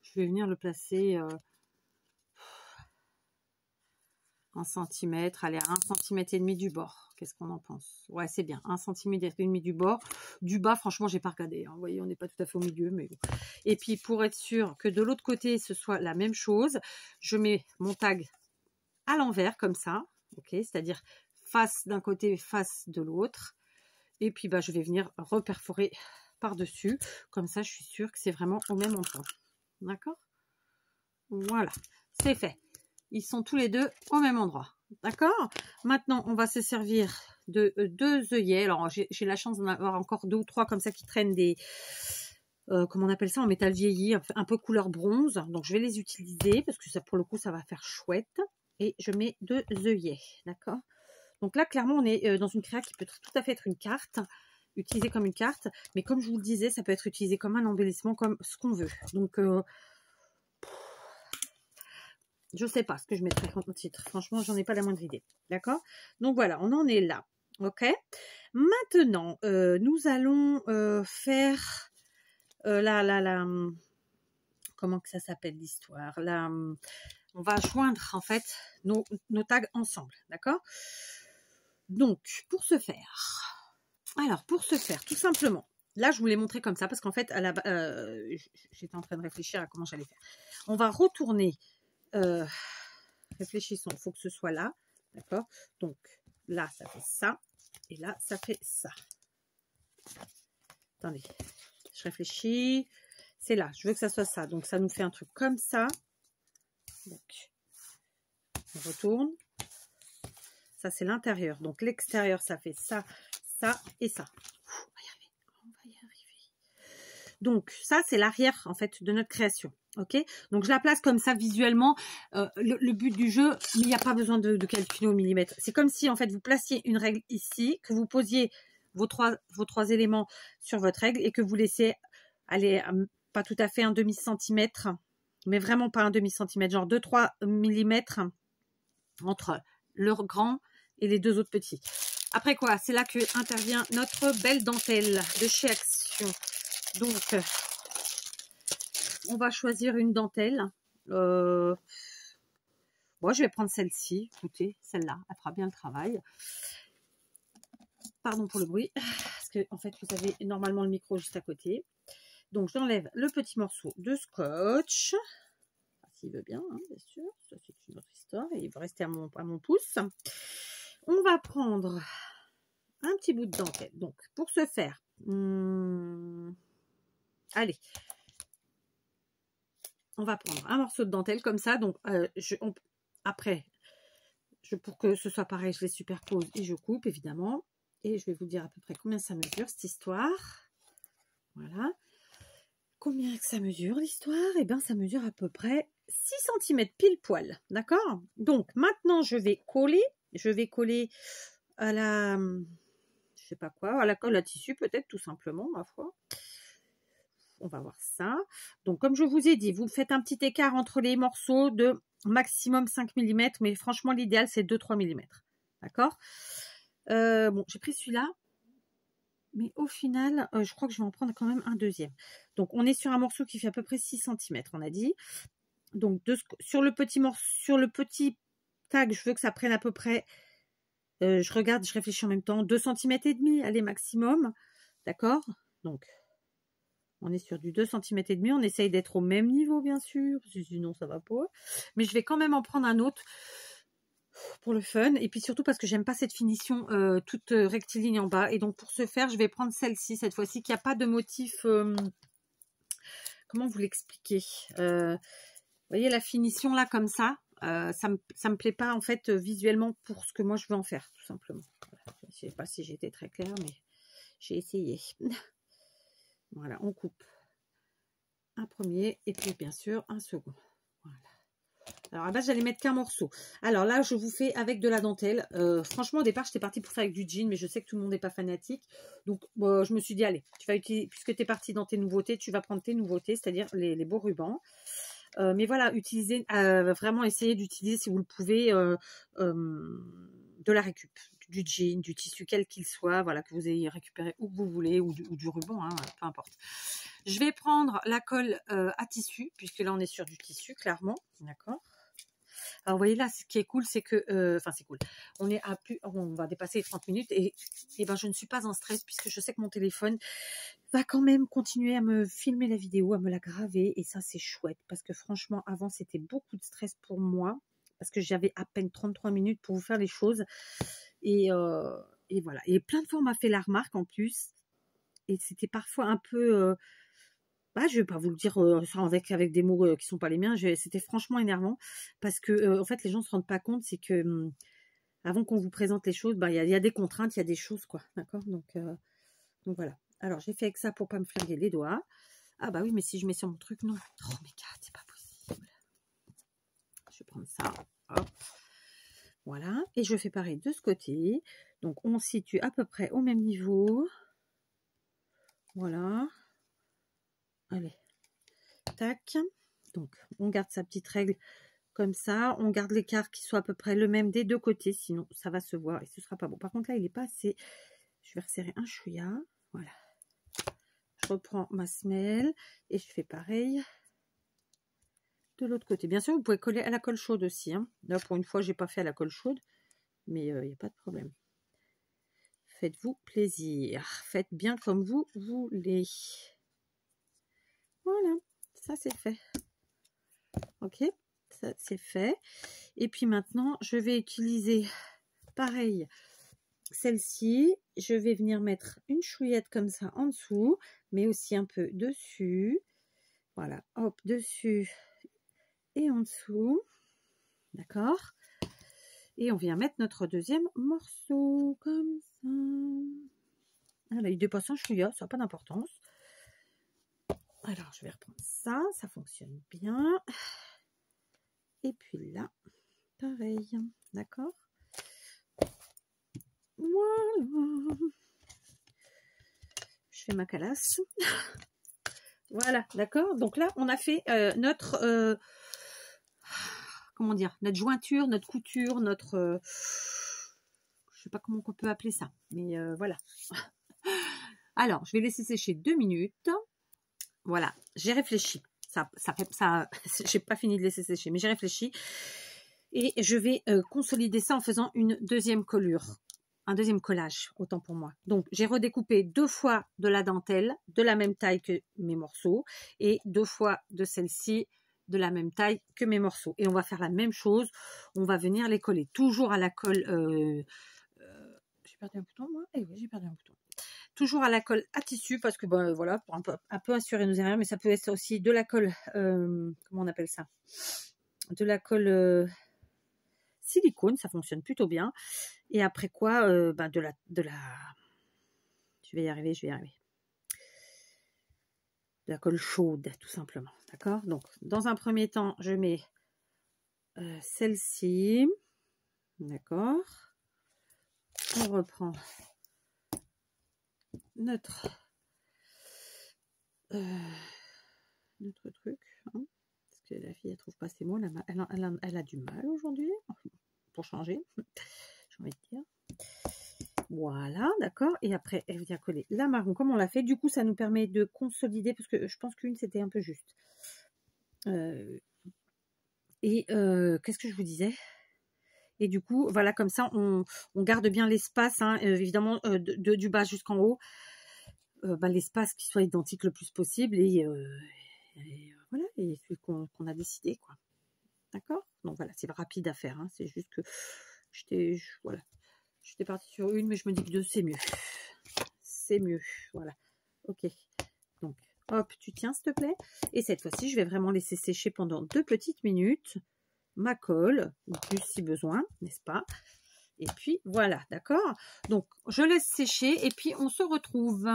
[SPEAKER 1] Je vais venir le placer 1 cm, allez, à 1,5 cm du bord. Qu'est-ce qu'on en pense? Ouais, c'est bien, 1,5 cm du bord. Du bas, franchement, j'ai pas regardé. Hein. Vous voyez, on n'est pas tout à fait au milieu, mais bon. Et puis, pour être sûr que de l'autre côté, ce soit la même chose, je mets mon tag à l'envers, comme ça. Ok, c'est-à-dire face d'un côté, face de l'autre. Et puis, bah, je vais venir reperforer par-dessus. Comme ça, je suis sûre que c'est vraiment au même endroit. D'accord? Voilà, c'est fait. Ils sont tous les deux au même endroit. D'accord? Maintenant, on va se servir de 2 œillets. Alors, j'ai la chance d'en avoir encore 2 ou 3 comme ça qui traînent des... comment on appelle ça? En métal vieilli, un peu couleur bronze. Donc, je vais les utiliser parce que ça, pour le coup, ça va faire chouette. Et je mets 2 œillets. D'accord? Donc là, clairement, on est dans une créa qui peut tout à fait être une carte. Utilisée comme une carte. Mais comme je vous le disais, ça peut être utilisé comme un embellissement, comme ce qu'on veut. Donc... je sais pas ce que je mettrai en titre. Franchement, j'en ai pas la moindre idée. D'accord? Donc voilà, on en est là. Ok? Maintenant, nous allons faire comment que ça s'appelle l'histoire? On va joindre en fait nos tags ensemble. D'accord? Donc, pour ce faire, tout simplement, là, je vous l'ai montré comme ça parce qu'en fait, j'étais en train de réfléchir à comment j'allais faire. On va retourner. Réfléchissons, il faut que ce soit là, d'accord? Donc là, ça fait ça, et là, ça fait ça. Attendez, je réfléchis. C'est là, je veux que ça soit ça. Donc ça nous fait un truc comme ça. Donc, on retourne. Ça, c'est l'intérieur. Donc l'extérieur, ça fait ça, ça et ça. On va y arriver. On va y arriver. Donc ça, c'est l'arrière, en fait, de notre création. Ok, donc je la place comme ça visuellement. Le but du jeu, il n'y a pas besoin de calculer au millimètre. C'est comme si en fait vous placiez une règle ici, que vous posiez vos trois éléments sur votre règle et que vous laissez aller pas tout à fait un demi-centimètre, mais vraiment pas un demi-centimètre, genre 2-3 millimètres entre le grand et les 2 autres petits. Après quoi, c'est là que intervient notre belle dentelle de chez Action. Donc on va choisir une dentelle. Moi, je vais prendre celle-ci. Écoutez, celle-là, elle fera bien le travail. Pardon pour le bruit, parce que en fait, vous avez normalement le micro juste à côté. Donc, j'enlève le petit morceau de scotch. S'il veut bien, hein, bien sûr. Ça, c'est une autre histoire. Il va rester à mon pouce. On va prendre un petit bout de dentelle. Donc, pour ce faire, allez, on va prendre un morceau de dentelle comme ça. Donc, après, pour que ce soit pareil, je les superpose et je coupe, évidemment. Et je vais vous dire à peu près combien ça mesure, cette histoire. Voilà. Combien que ça mesure, l'histoire? Eh bien, ça mesure à peu près 6 cm pile poil. D'accord? Donc, maintenant, je vais coller. Je vais coller à la... je sais pas quoi, à la colle à tissu, peut-être, tout simplement, ma foi. On va voir ça. Donc, comme je vous ai dit, vous faites un petit écart entre les morceaux de maximum 5 mm, mais franchement, l'idéal, c'est 2-3 mm. D'accord? Bon, j'ai pris celui-là, mais au final, je crois que je vais en prendre quand même un deuxième. Donc, on est sur un morceau qui fait à peu près 6 cm, on a dit. Donc, sur le petit tag, je veux que ça prenne à peu près, je regarde, je réfléchis en même temps, 2,5 cm, allez, maximum. D'accord? Donc, on est sur du 2,5 cm. On essaye d'être au même niveau, bien sûr, parce que sinon, ça va pas. Mais je vais quand même en prendre un autre pour le fun. Et puis surtout parce que j'aime pas cette finition toute rectiligne en bas. Et donc, pour ce faire, je vais prendre celle-ci, cette fois-ci, qui n'a pas de motif... comment vous l'expliquer, vous voyez la finition là, comme ça, ça me plaît pas, en fait, visuellement, pour ce que moi, je veux en faire, tout simplement. Voilà. Je sais pas si j'étais très claire, mais j'ai essayé. Voilà, on coupe un premier et puis bien sûr un second. Voilà. Alors, à la base, j'allais mettre qu'un morceau. Alors là, je vous fais avec de la dentelle. Franchement, au départ, j'étais partie pour faire avec du jean, mais je sais que tout le monde n'est pas fanatique. Donc, je me suis dit, allez, tu vas utiliser, puisque tu es parti dans tes nouveautés, tu vas prendre tes nouveautés, c'est-à-dire les beaux rubans. Mais voilà, utilisez, vraiment essayez d'utiliser, si vous le pouvez, de la récup. Du jean, du tissu, quel qu'il soit, voilà, que vous ayez récupéré où vous voulez, ou du ruban, hein, peu importe. Je vais prendre la colle à tissu, puisque là, on est sur du tissu, clairement. D'accord. Alors, vous voyez là, ce qui est cool, c'est que, enfin, c'est cool. On va dépasser les 30 minutes et ben, je ne suis pas en stress puisque je sais que mon téléphone va quand même continuer à me filmer la vidéo, à me la graver et ça, c'est chouette parce que franchement, avant, c'était beaucoup de stress pour moi parce que j'avais à peine 33 minutes pour vous faire les choses et voilà. Et plein de fois, on m'a fait la remarque en plus et c'était parfois un peu... je vais pas vous le dire avec des mots qui sont pas les miens. C'était franchement énervant parce que en fait les gens se rendent pas compte, c'est que avant qu'on vous présente les choses, il y a des contraintes, il y a des choses quoi, d'accord. Donc voilà. Alors j'ai fait avec ça pour pas me flinguer les doigts. Ah bah oui, mais si je mets sur mon truc, non. Oh mais God, c'est pas possible. Je vais prendre ça. Hop. Voilà. Et je fais pareil de ce côté. Donc on se situe à peu près au même niveau. Voilà. Allez, tac. Donc, on garde sa petite règle comme ça. On garde l'écart qui soit à peu près le même des deux côtés, sinon ça va se voir et ce sera pas bon. Par contre, là, il n'est pas assez. Je vais resserrer un chouïa. Voilà. Je reprends ma semelle et je fais pareil de l'autre côté. Bien sûr, vous pouvez coller à la colle chaude aussi. Hein. Là, pour une fois, j'ai pas fait à la colle chaude, mais il n'y a pas de problème. Faites-vous plaisir. Faites bien comme vous voulez. Voilà, ça c'est fait. Ok, ça c'est fait. Et puis maintenant, je vais utiliser pareil celle-ci. Je vais venir mettre une chouillette comme ça en dessous, mais aussi un peu dessus. Voilà, hop, dessus et en dessous. D'accord. Et on vient mettre notre deuxième morceau comme ça. Voilà, il dépasse un chouïa, ça n'a pas d'importance. Alors, je vais reprendre ça, ça fonctionne bien. Et puis là, pareil, d'accord. Voilà. Je fais ma calasse. Voilà, d'accord. Donc là, on a fait notre... comment dire, notre jointure, notre couture, notre... je sais pas comment on peut appeler ça. Mais voilà. Alors, je vais laisser sécher 2 minutes. Voilà, j'ai réfléchi. Ça, j'ai pas fini de laisser sécher, mais j'ai réfléchi. Et je vais consolider ça en faisant une deuxième collure. Un deuxième collage, autant pour moi. Donc, j'ai redécoupé 2 fois de la dentelle, de la même taille que mes morceaux, et 2 fois de celle-ci, de la même taille que mes morceaux. Et on va faire la même chose. On va venir les coller toujours à la colle. J'ai perdu un bouton, moi? Eh oui, j'ai perdu un bouton. Toujours à la colle à tissu parce que voilà, pour un peu assurer nos erreurs, mais ça peut être aussi de la colle, comment on appelle ça, de la colle silicone, ça fonctionne plutôt bien. Et après quoi, de la, je vais y arriver, de la colle chaude, tout simplement, d'accord. Donc, dans un premier temps, je mets celle-ci, d'accord. On reprend notre truc, hein, parce que la fille elle trouve pas ses mots, elle a du mal aujourd'hui pour changer, j'ai envie de dire. Voilà, d'accord. Et après elle vient coller la marron comme on l'a fait. Du coup ça nous permet de consolider parce que je pense qu'une c'était un peu juste. Qu'est-ce que je vous disais? Et du coup voilà, comme ça on garde bien l'espace, hein, évidemment du bas jusqu'en haut. L'espace qui soit identique le plus possible et voilà, et celui qu'on a décidé, quoi. D'accord. Donc voilà, c'est rapide à faire, hein. C'est juste que j'étais partie sur une, mais je me dis que 2 c'est mieux. C'est mieux, voilà. Ok. Donc hop, tu tiens s'il te plaît. Et cette fois-ci, je vais vraiment laisser sécher pendant 2 petites minutes ma colle, ou plus si besoin, n'est-ce pas? Et puis voilà, d'accord. Donc je laisse sécher et puis on se retrouve.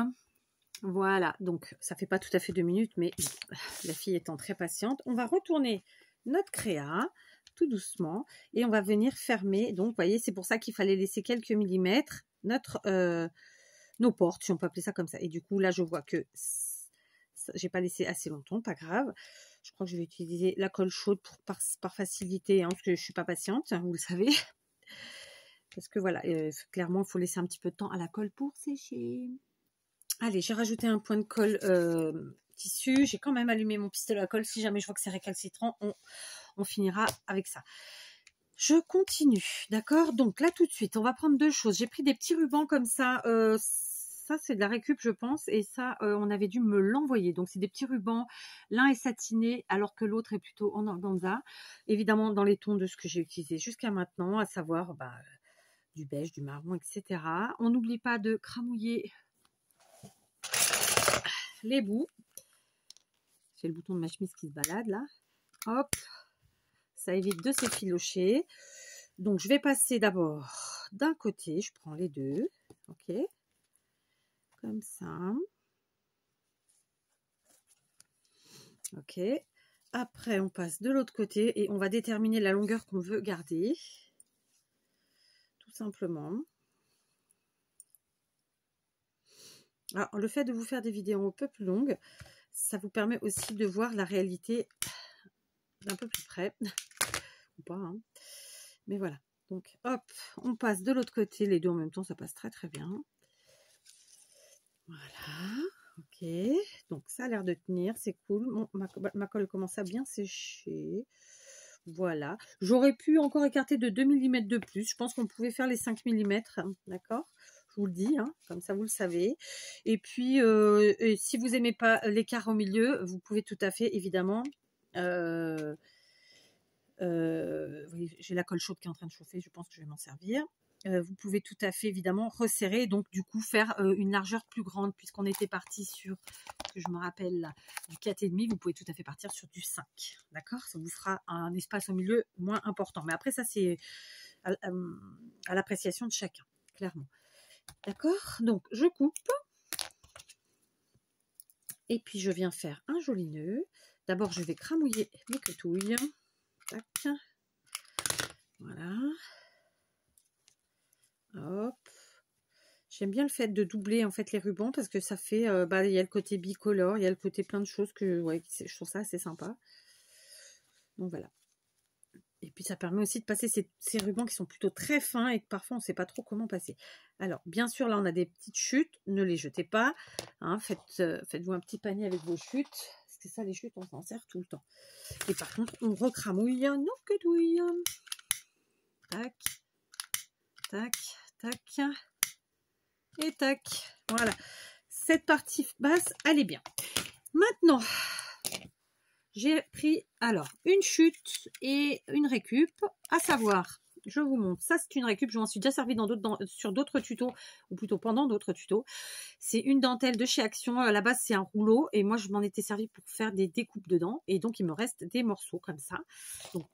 [SPEAKER 1] Voilà, donc ça fait pas tout à fait 2 minutes, mais la fille étant très patiente, on va retourner notre créa, tout doucement et on va venir fermer. Donc, vous voyez, c'est pour ça qu'il fallait laisser quelques millimètres nos portes, si on peut appeler ça comme ça. Et du coup, là, je vois que j'ai pas laissé assez longtemps, pas grave. Je crois que je vais utiliser la colle chaude par facilité, hein, parce que je suis pas patiente, hein, vous le savez. Parce que voilà, clairement, il faut laisser un petit peu de temps à la colle pour sécher. Allez, j'ai rajouté un point de colle tissu. J'ai quand même allumé mon pistolet à colle. Si jamais je vois que c'est récalcitrant, on finira avec ça. Je continue, d'accord? Donc là, tout de suite, on va prendre deux choses. J'ai pris des petits rubans comme ça. Ça, c'est de la récup, je pense. Et ça, on avait dû me l'envoyer. Donc, c'est des petits rubans. L'un est satiné, alors que l'autre est plutôt en organza. Évidemment, dans les tons de ce que j'ai utilisé jusqu'à maintenant, à savoir du beige, du marron, etc. On n'oublie pas de cramouiller les bouts. J'ai le bouton de ma chemise qui se balade là. Hop, ça évite de s'effilocher. Donc, je vais passer d'abord d'un côté. Je prends les deux. Ok. Comme ça. Ok. Après, on passe de l'autre côté et on va déterminer la longueur qu'on veut garder. Tout simplement. Alors, le fait de vous faire des vidéos un peu plus longues, ça vous permet aussi de voir la réalité d'un peu plus près. Ou pas, hein. Mais voilà. Donc, hop, on passe de l'autre côté. Les deux en même temps, ça passe très très bien. Voilà. Ok. Donc, ça a l'air de tenir. C'est cool. Bon, ma colle commence à bien sécher. Voilà. J'aurais pu encore écarter de 2 mm de plus. Je pense qu'on pouvait faire les 5 mm. D'accord ? Je vous le dis, hein, comme ça vous le savez. Et puis, si vous n'aimez pas l'écart au milieu, vous pouvez tout à fait, évidemment... j'ai la colle chaude qui est en train de chauffer, je pense que je vais m'en servir. Vous pouvez tout à fait évidemment resserrer, donc du coup faire une largeur plus grande, puisqu'on était parti sur, que je me rappelle là, du 4,5, vous pouvez tout à fait partir sur du 5, d'accord? Ça vous fera un espace au milieu moins important, mais après ça c'est à l'appréciation de chacun, clairement. D'accord? Donc je coupe, et puis je viens faire un joli nœud. D'abord je vais cramouiller mes quetouilles. Tac. Voilà. Hop. J'aime bien le fait de doubler en fait les rubans parce que ça fait, il y a le côté bicolore, il y a le côté plein de choses que ouais, je trouve ça assez sympa. Donc voilà. Et puis ça permet aussi de passer ces rubans qui sont plutôt très fins et que parfois on ne sait pas trop comment passer. Alors bien sûr là on a des petites chutes, ne les jetez pas. Hein, faites-vous un petit panier avec vos chutes. Parce que ça les chutes on s'en sert tout le temps. Et par contre on recramouille nos quetouilles. Tac, tac, tac. Et tac, voilà. Cette partie basse, elle est bien. Maintenant, j'ai pris alors une chute et une récup, à savoir, je vous montre, ça c'est une récup, je m'en suis déjà servi sur d'autres tutos, ou plutôt pendant d'autres tutos. C'est une dentelle de chez Action, à la base c'est un rouleau, et moi je m'en étais servi pour faire des découpes dedans, et donc il me reste des morceaux comme ça. Donc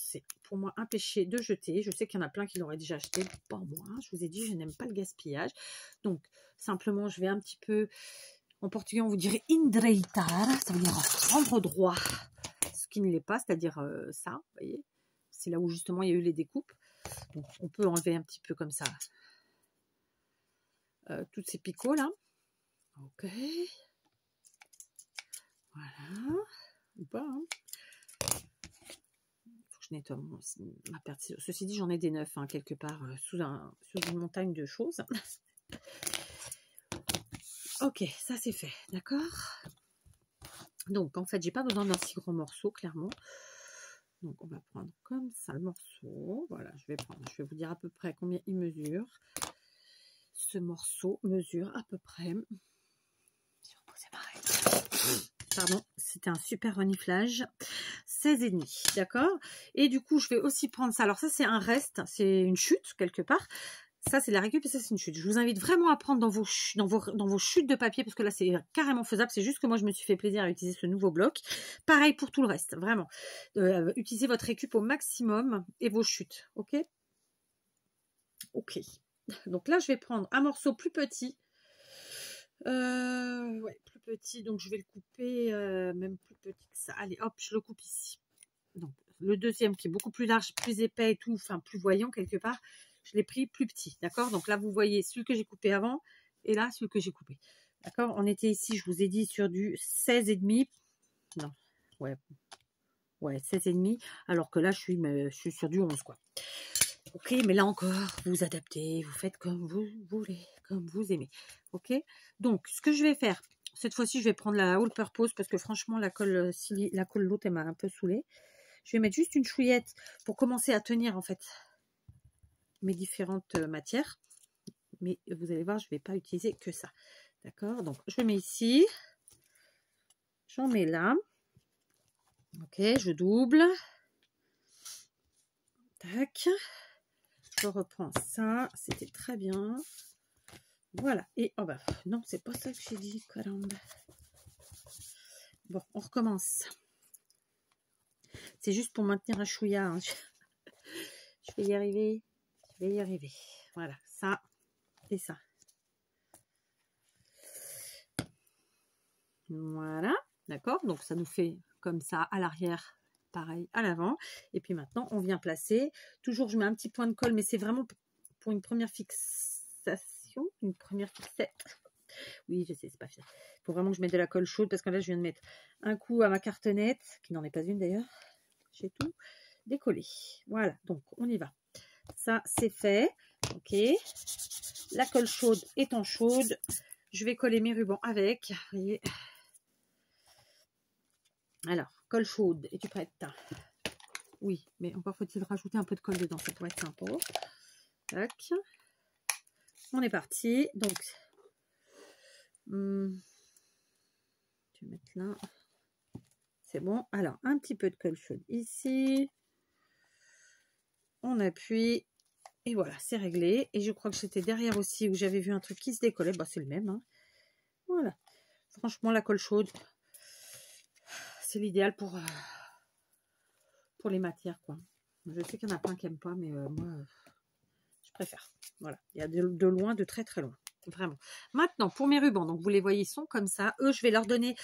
[SPEAKER 1] c'est pour moi un péché de jeter. Je sais qu'il y en a plein qui l'auraient déjà acheté, pas moi. Je vous ai dit, je n'aime pas le gaspillage. Donc, simplement, je vais un petit peu, en portugais, on vous dirait endireitar, ça veut dire rendre droit, ce qui ne l'est pas, c'est-à-dire ça, vous voyez. C'est là où justement il y a eu les découpes. Donc, on peut enlever un petit peu comme ça toutes ces picots là. Ok. Voilà. Ou pas, hein. Je nettoie ma paire de ciseaux. Ceci dit, j'en ai des neufs, hein, quelque part, sous une montagne de choses. Ok, ça c'est fait, d'accord? Donc, en fait, j'ai pas besoin d'un si gros morceau, clairement. Donc, on va prendre comme ça le morceau. Voilà, je vais vous dire à peu près combien il mesure. Ce morceau mesure à peu près... Pardon, c'était un super reniflage. 16,5, d'accord? Et du coup, je vais aussi prendre ça. Alors ça, c'est un reste, c'est une chute, quelque part. Ça, c'est la récup et ça, c'est une chute. Je vous invite vraiment à prendre dans vos chutes de papier, parce que là, c'est carrément faisable. C'est juste que moi, je me suis fait plaisir à utiliser ce nouveau bloc. Pareil pour tout le reste, vraiment. Utilisez votre récup au maximum et vos chutes, ok? Ok. Donc là, je vais prendre un morceau plus petit. Ouais, plus petit, donc je vais le couper même plus petit que ça. Allez, hop, je le coupe ici. Donc, le deuxième qui est beaucoup plus large, plus épais et tout, enfin plus voyant quelque part, je l'ai pris plus petit, d'accord? Donc là, vous voyez celui que j'ai coupé avant et là, celui que j'ai coupé. D'accord? On était ici, je vous ai dit, sur du 16,5. Non, ouais, 16,5. Alors que là, je suis sur du 11, quoi. Ok, mais là encore, vous adaptez, vous faites comme vous voulez, comme vous aimez. Ok? Donc, ce que je vais faire, cette fois-ci, je vais prendre la All Purpose parce que franchement, la colle l'autre, elle m'a un peu saoulée. Je vais mettre juste une chouillette pour commencer à tenir, en fait, mes différentes matières. Mais vous allez voir, je ne vais pas utiliser que ça. D'accord? Donc, je le mets ici. J'en mets là. Ok, je double. Tac. Je reprends ça. C'était très bien. Voilà. Et, oh bah, non, c'est pas ça que j'ai dit. Caramba. Bon, on recommence. C'est juste pour maintenir un chouïa. Hein. Je vais y arriver. Je vais y arriver. Voilà, ça et ça. Voilà, d'accord. Donc, ça nous fait comme ça à l'arrière, pareil à l'avant. Et puis maintenant, on vient placer. Toujours, je mets un petit point de colle, mais c'est vraiment pour une première fixation. Une première fixette. Oui, je sais, c'est pas fait. Il faut vraiment que je mette de la colle chaude parce que là, je viens de mettre un coup à ma cartonnette, qui n'en est pas une d'ailleurs. J'ai tout décollé. Voilà, donc on y va. Ça, c'est fait. Ok. La colle chaude étant chaude, je vais coller mes rubans avec. Vous voyez. Alors, colle chaude. Es-tu prête? Oui, mais encore faut-il rajouter un peu de colle dedans. Ça pourrait être sympa. Tac. On est parti. Donc, je vais mettre là. C'est bon. Alors, un petit peu de colle chaude ici. On appuie. Et voilà, c'est réglé. Et je crois que c'était derrière aussi où j'avais vu un truc qui se décollait. Bah, c'est le même. Hein. Voilà. Franchement, la colle chaude, c'est l'idéal pour les matières, quoi. Je sais qu'il y en a plein qui n'aiment pas, mais moi, je préfère. Voilà. Il y a de loin, de très très loin. Vraiment. Maintenant, pour mes rubans, donc vous les voyez, ils sont comme ça. Eux, je vais leur donner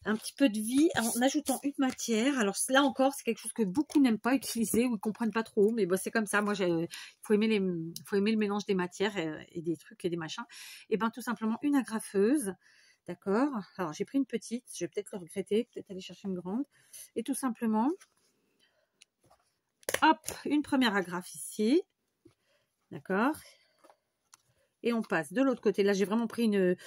[SPEAKER 1] un petit peu de vie en ajoutant une matière. Alors là encore, c'est quelque chose que beaucoup n'aiment pas utiliser ou ils comprennent pas trop, mais bon, c'est comme ça. Moi, il faut aimer le mélange des matières et des trucs et des machins. Et ben tout simplement une agrafeuse, d'accord. Alors j'ai pris une petite, je vais peut-être le regretter, peut-être aller chercher une grande. Et tout simplement, hop, une première agrafe ici, d'accord. Et on passe de l'autre côté. Là, j'ai vraiment pris une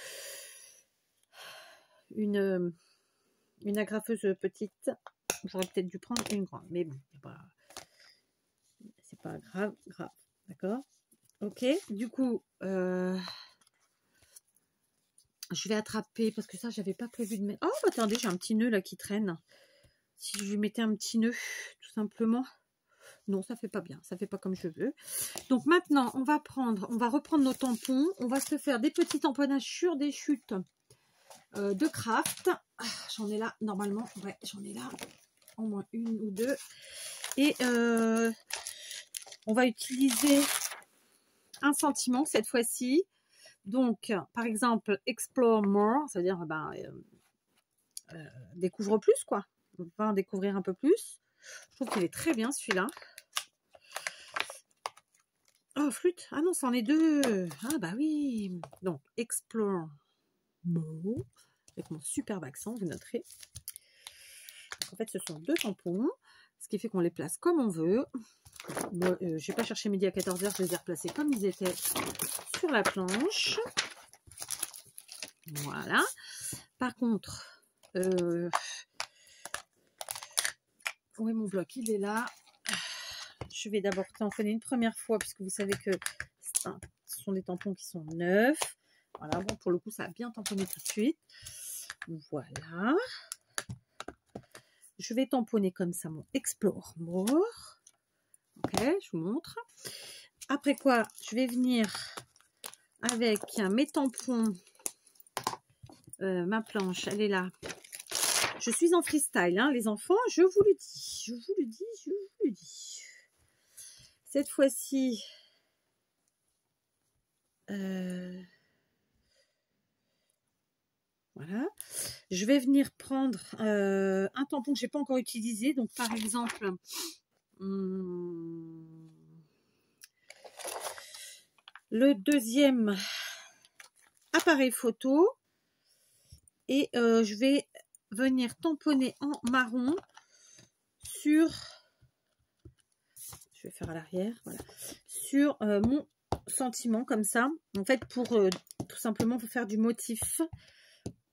[SPEAKER 1] agrafeuse petite. J'aurais peut-être dû prendre une grande, mais bon, c'est pas grave, d'accord. Ok, du coup, je vais attraper, parce que ça, j'avais pas prévu de mettre... Oh, attendez, j'ai un petit nœud là qui traîne. Si je lui mettais un petit nœud, tout simplement. Non, ça fait pas bien, ça fait pas comme je veux. Donc maintenant, on va reprendre nos tampons. On va se faire des petits tamponnages sur des chutes de craft. J'en ai là, normalement, ouais, j'en ai là au moins une ou deux. Et on va utiliser un sentiment cette fois-ci. Donc, par exemple, explore more, ça veut dire découvre plus, quoi. On va en découvrir un peu plus. Je trouve qu'il est très bien celui-là. Oh, flûte. Ah non, c'en est deux. Ah bah oui. Donc, explore more. Avec mon superbe accent, vous noterez. En fait, ce sont deux tampons. Ce qui fait qu'on les place comme on veut. Moi, je n'ai pas cherché midi à 14h, je les ai replacés comme ils étaient sur la planche. Voilà. Par contre, où est mon bloc? Il est là. Je vais d'abord tamponner une première fois, puisque vous savez que ce sont des tampons qui sont neufs. Voilà, bon, pour le coup, ça a bien tamponné tout de suite. Voilà. Je vais tamponner comme ça mon Explore More. Ok, je vous montre. Après quoi, je vais venir avec mes tampons. Ma planche, elle est là. Je suis en freestyle, hein, les enfants, je vous le dis. Je vous le dis, je vous le dis. Cette fois-ci, Voilà. Je vais venir prendre un tampon que j'ai pas encore utilisé. Donc, par exemple, le deuxième appareil photo. Et je vais venir tamponner en marron sur... Je vais faire à l'arrière, voilà. Sur mon sentiment, comme ça. En fait, pour tout simplement faire du motif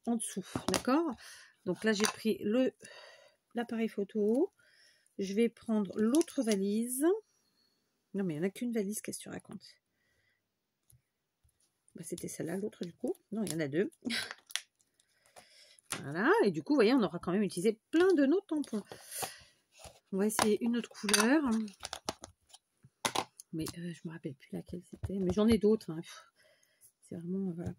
[SPEAKER 1] en dessous, d'accord? Donc là, j'ai pris l'appareil photo. Je vais prendre l'autre valise. Non, mais il n'y en a qu'une valise, qu'est-ce que tu racontes? Bah, c'était celle-là, l'autre du coup. Non, il y en a deux. Voilà, et du coup, vous voyez, on aura quand même utilisé plein de nos tampons. On va essayer une autre couleur. Mais je ne me rappelle plus laquelle c'était. Mais j'en ai d'autres. Hein. C'est vraiment... voilà.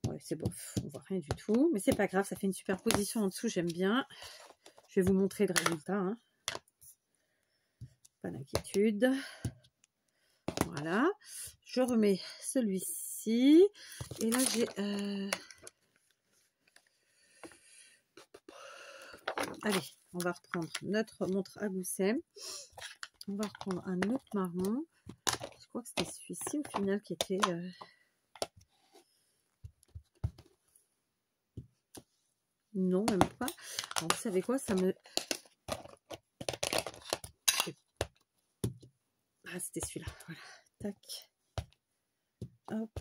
[SPEAKER 1] Ouais, c'est bof, on voit rien du tout. Mais c'est pas grave, ça fait une superposition en dessous, j'aime bien. Je vais vous montrer le résultat. Hein. Pas d'inquiétude. Voilà. Je remets celui-ci. Et là, j'ai... Allez, on va reprendre notre montre à gousset. On va reprendre un autre marron. Je crois que c'était celui-ci au final qui était... Non, même pas. Alors, vous savez quoi, ça me... Ah, c'était celui-là. Voilà. Tac. Hop.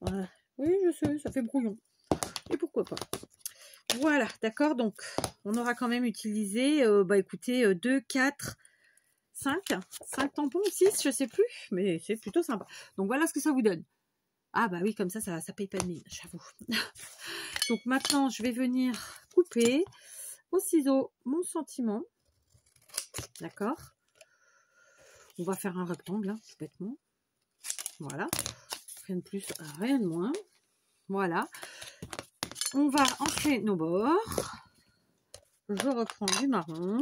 [SPEAKER 1] Voilà. Oui, je sais, ça fait brouillon. Et pourquoi pas. Voilà, d'accord. Donc, on aura quand même utilisé, bah écoutez, 2, 4, 5 tampons, 6, je sais plus. Mais c'est plutôt sympa. Donc, voilà ce que ça vous donne. Ah bah oui, comme ça paye pas de mine, j'avoue. Donc, maintenant, je vais venir couper au ciseau mon sentiment. D'accord. On va faire un rectangle, hein, tout bêtement. Voilà. Rien de plus, rien de moins. Voilà. On va ancrer nos bords. Je reprends du marron.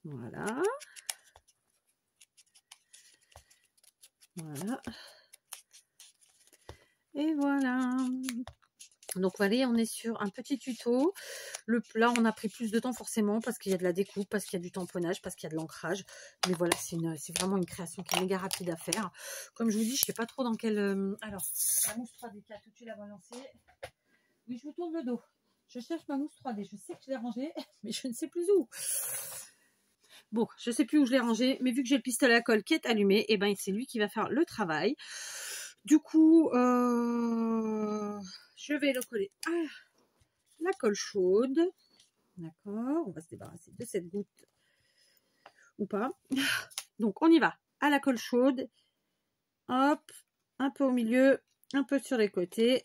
[SPEAKER 1] Voilà. Voilà. Et voilà. Donc voilà, on est sur un petit tuto. Le plat, on a pris plus de temps forcément parce qu'il y a de la découpe, parce qu'il y a du tamponnage, parce qu'il y a de l'ancrage. Mais voilà, c'est vraiment une création qui est méga rapide à faire. Comme je vous dis, je ne sais pas trop dans quel... Alors, la mousse 3D4, où tu l'as balancée? Oui, je vous tourne le dos. Je cherche ma mousse 3D. Je sais que je l'ai rangée, mais je ne sais plus où. Bon, je ne sais plus où je l'ai rangée, mais vu que j'ai le pistolet à colle qui est allumé, et ben c'est lui qui va faire le travail. Du coup, je vais le coller à la colle chaude. D'accord, on va se débarrasser de cette goutte ou pas. Donc, on y va à la colle chaude. Hop, un peu au milieu, un peu sur les côtés.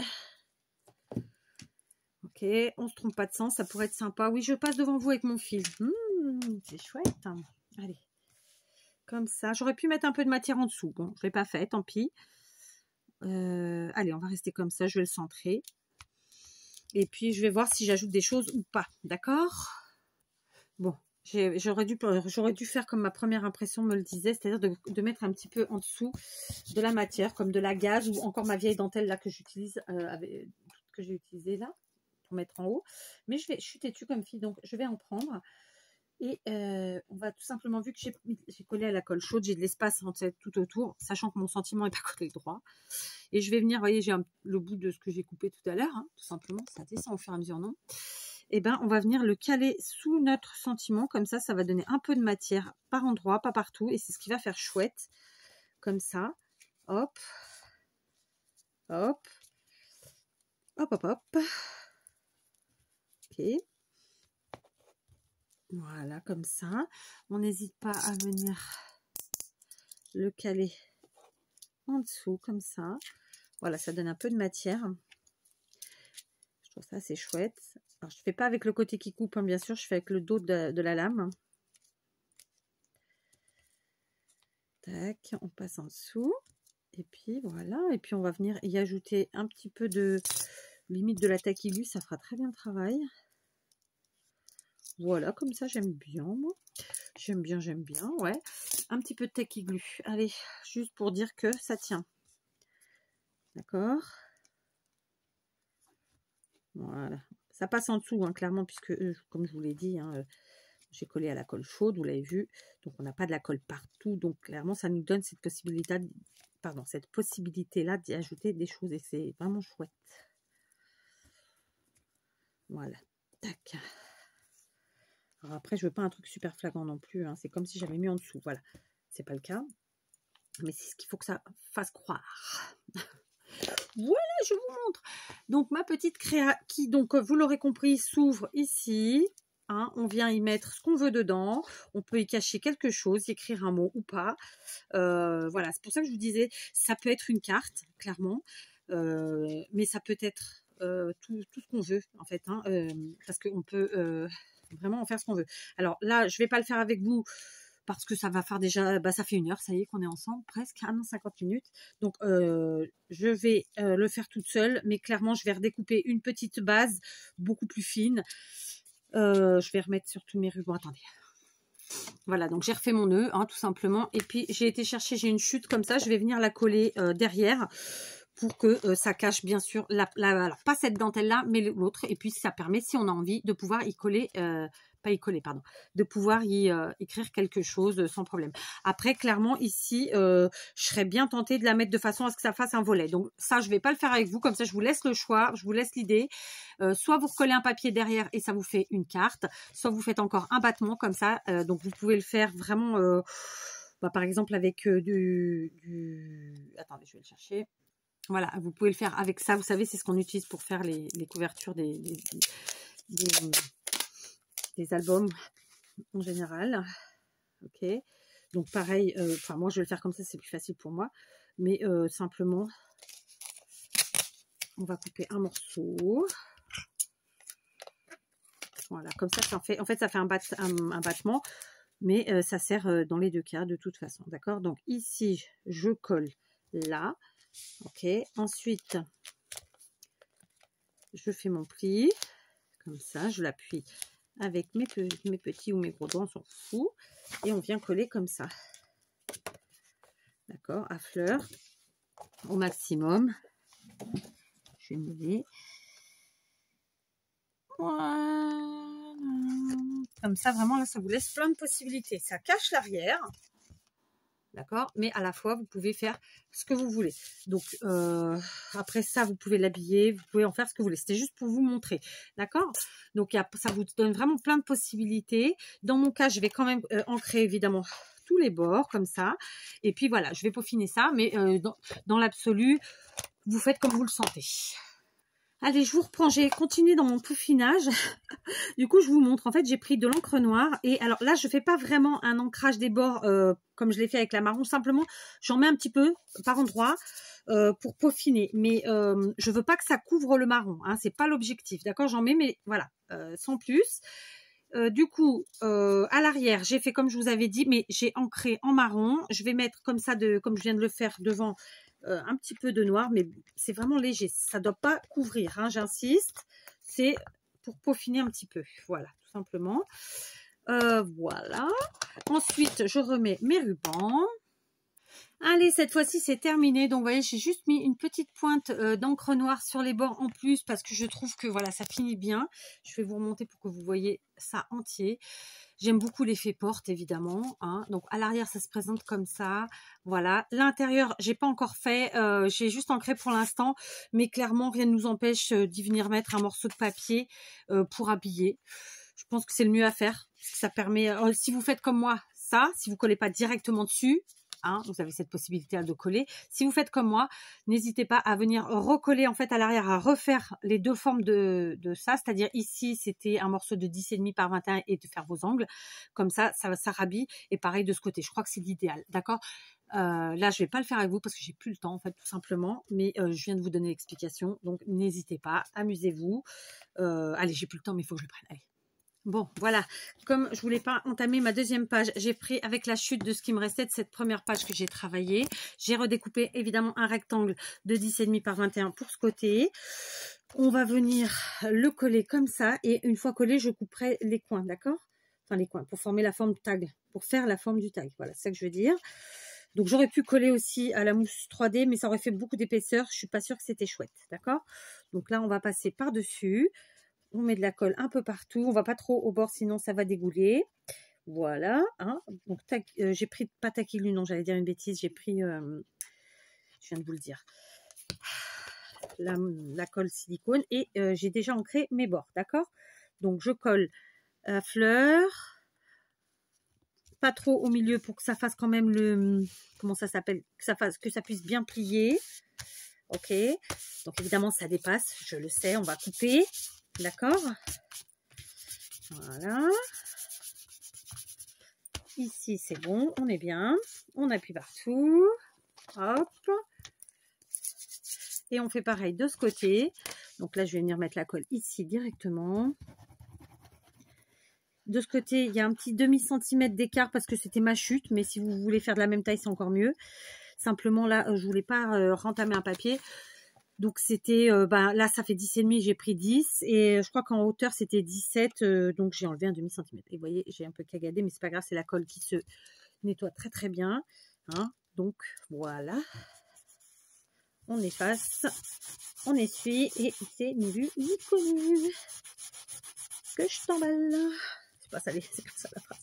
[SPEAKER 1] Ok, on se trompe pas de sens, ça pourrait être sympa. Oui, je passe devant vous avec mon fil. C'est chouette. Allez, comme ça. J'aurais pu mettre un peu de matière en dessous. Bon, je l'ai pas fait, tant pis. Allez, on va rester comme ça, je vais le centrer. Et puis, je vais voir si j'ajoute des choses ou pas. D'accord? Bon, j'aurais dû faire comme ma première impression me le disait, c'est-à-dire de mettre un petit peu en dessous de la matière, comme de la gaze ou encore ma vieille dentelle là que j'utilise, que j'ai utilisée là, pour mettre en haut. Mais je suis têtue comme fille, donc je vais en prendre. Et on va tout simplement, vu que j'ai collé à la colle chaude, j'ai de l'espace tout autour, sachant que mon sentiment n'est pas collé droit. Et je vais venir, vous voyez, j'ai le bout de ce que j'ai coupé tout à l'heure, hein, tout simplement, ça descend au fur et à mesure, non? Et ben, on va venir le caler sous notre sentiment, comme ça va donner un peu de matière par endroit, pas partout, et c'est ce qui va faire chouette, comme ça. Hop, hop, hop, hop, hop. Ok. Voilà, comme ça. On n'hésite pas à venir le caler en dessous, comme ça. Voilà, ça donne un peu de matière. Je trouve ça assez chouette. Alors, je ne fais pas avec le côté qui coupe, hein, bien sûr. Je fais avec le dos de la lame. Tac, on passe en dessous. Et puis, voilà. Et puis, on va venir y ajouter un petit peu de limite de la taquillu. Ça fera très bien le travail. Voilà, comme ça, j'aime bien, moi. J'aime bien, ouais. Un petit peu de Tacky Glue. Allez, juste pour dire que ça tient. D'accord. Voilà. Ça passe en dessous, hein, clairement, puisque, comme je vous l'ai dit, hein, j'ai collé à la colle chaude, vous l'avez vu. Donc, on n'a pas de la colle partout. Donc, clairement, ça nous donne cette possibilité-là d'y ajouter des choses. Et c'est vraiment chouette. Voilà. Tac. Alors après, je veux pas un truc super flagrant non plus. Hein. C'est comme si j'avais mis en dessous. Voilà. C'est pas le cas. Mais c'est ce qu'il faut que ça fasse croire. Voilà, je vous montre. Donc, ma petite créa qui, donc, vous l'aurez compris, s'ouvre ici. Hein, on vient y mettre ce qu'on veut dedans. On peut y cacher quelque chose, y écrire un mot ou pas. Voilà, c'est pour ça que je vous disais, ça peut être une carte, clairement. Mais ça peut être tout ce qu'on veut, en fait. Hein, parce qu'on peut vraiment en faire ce qu'on veut. Alors là, je ne vais pas le faire avec vous. Parce que ça va faire déjà, ça fait 1 heure, ça y est qu'on est ensemble, presque, 50 minutes. Donc, je vais le faire toute seule, mais clairement, je vais redécouper une petite base beaucoup plus fine. Je vais remettre sur tous mes rubans. Attendez. Voilà, donc j'ai refait mon nœud, hein, tout simplement. Et puis, j'ai été chercher, j'ai une chute comme ça, je vais venir la coller derrière pour que ça cache, bien sûr, alors, pas cette dentelle-là, mais l'autre. Et puis, ça permet, si on a envie, de pouvoir y coller... de pouvoir y écrire quelque chose sans problème. Après, clairement, ici, je serais bien tentée de la mettre de façon à ce que ça fasse un volet. Donc, ça, je ne vais pas le faire avec vous. Comme ça, je vous laisse le choix, je vous laisse l'idée. Soit vous recollez un papier derrière et ça vous fait une carte, soit vous faites encore un battement comme ça. Donc, vous pouvez le faire vraiment, par exemple, avec Attendez, je vais le chercher. Voilà, vous pouvez le faire avec ça. Vous savez, c'est ce qu'on utilise pour faire les couvertures des albums en général. Ok, donc pareil, moi je vais le faire comme ça, c'est plus facile pour moi, mais simplement on va couper un morceau. Voilà, comme ça, ça fait, en fait ça fait un battement, mais ça sert dans les deux cas de toute façon. D'accord, donc ici je colle là. Ok, ensuite je fais mon pli comme ça, je l'appuie avec mes petits ou mes gros doigts, on s'en fout. Et on vient coller comme ça. D'accord, à fleur, au maximum. Je vais mouiller. Voilà. Comme ça, vraiment, là, ça vous laisse plein de possibilités. Ça cache l'arrière. D'accord, mais à la fois, vous pouvez faire ce que vous voulez. Donc, après ça, vous pouvez l'habiller, vous pouvez en faire ce que vous voulez. C'était juste pour vous montrer. D'accord, donc ça vous donne vraiment plein de possibilités. Dans mon cas, je vais quand même ancrer, évidemment, tous les bords, comme ça. Et puis, voilà, je vais peaufiner ça. Mais dans l'absolu, vous faites comme vous le sentez. Allez, je vous reprends, j'ai continué dans mon peaufinage. Du coup, je vous montre. En fait, j'ai pris de l'encre noire. Et alors là, je ne fais pas vraiment un ancrage des bords comme je l'ai fait avec la marron. Simplement, j'en mets un petit peu par endroit pour peaufiner. Mais je ne veux pas que ça couvre le marron. Hein, c'est pas l'objectif. D'accord, j'en mets, mais voilà, sans plus. Du coup, à l'arrière, j'ai fait comme je vous avais dit, mais j'ai ancré en marron. Je vais mettre comme ça, comme je viens de le faire devant, un petit peu de noir, mais c'est vraiment léger. Ça ne doit pas couvrir, hein, j'insiste. C'est pour peaufiner un petit peu. Voilà, tout simplement. Voilà. Ensuite, je remets mes rubans. Allez, cette fois-ci, c'est terminé. Donc, vous voyez, j'ai juste mis une petite pointe d'encre noire sur les bords en plus parce que je trouve que, voilà, ça finit bien. Je vais vous remonter pour que vous voyez ça entier. J'aime beaucoup l'effet porte, évidemment. Hein. Donc, à l'arrière, ça se présente comme ça. Voilà. L'intérieur, j'ai pas encore fait. J'ai juste ancré pour l'instant. Mais clairement, rien ne nous empêche d'y venir mettre un morceau de papier pour habiller. Je pense que c'est le mieux à faire. Ça permet, si vous faites comme moi, ça, si vous collez pas directement dessus, hein, vous avez cette possibilité de coller. Si vous faites comme moi, n'hésitez pas à venir recoller en fait à l'arrière, à refaire les deux formes de ça. C'est-à-dire ici, c'était un morceau de 10,5 par 21 et de faire vos angles. Comme ça, ça rhabille. Et pareil de ce côté. Je crois que c'est l'idéal. D'accord ? Là, je vais pas le faire avec vous parce que j'ai plus le temps en fait, tout simplement. Mais je viens de vous donner l'explication. Donc, n'hésitez pas. Amusez-vous. Allez, j'ai plus le temps, mais il faut que je le prenne. Allez. Bon, voilà, comme je voulais pas entamer ma deuxième page, j'ai pris avec la chute de ce qui me restait de cette première page que j'ai travaillé. J'ai redécoupé évidemment un rectangle de 10,5 par 21 pour ce côté. On va venir le coller comme ça et une fois collé, je couperai les coins, d'accord? enfin les coins, pour former la forme du tag, pour faire la forme du tag. Voilà, c'est ça que je veux dire. Donc j'aurais pu coller aussi à la mousse 3D, mais ça aurait fait beaucoup d'épaisseur. Je suis pas sûre que c'était chouette, d'accord? Donc là, on va passer par-dessus. On met de la colle un peu partout. On va pas trop au bord, sinon ça va dégouler. Voilà. Hein. Donc j'ai pris pas taquilu, non, j'allais dire une bêtise. J'ai pris, je viens de vous le dire, la colle silicone et j'ai déjà ancré mes bords, d'accord? Donc je colle à fleur. Pas trop au milieu pour que ça fasse quand même le, comment ça s'appelle, que ça puisse bien plier. Ok, donc évidemment ça dépasse, je le sais, on va couper, d'accord? Voilà. Ici c'est bon, on est bien, on appuie partout, hop. Et on fait pareil de ce côté. Donc là je vais venir mettre la colle ici directement. De ce côté, il y a un petit demi-centimètre d'écart parce que c'était ma chute. Mais si vous voulez faire de la même taille, c'est encore mieux. Simplement, là, je voulais pas rentamer un papier. Donc, c'était... là, ça fait 10,5. J'ai pris 10. Et je crois qu'en hauteur, c'était 17. Donc, j'ai enlevé un demi-centimètre. Et vous voyez, j'ai un peu cagadé. Mais c'est pas grave, c'est la colle qui se nettoie très, très bien. Hein, donc, voilà. On efface. On essuie. Et c'est ni vu ni connu. Que je t'emballe. Pas ça, c'est comme ça la phrase.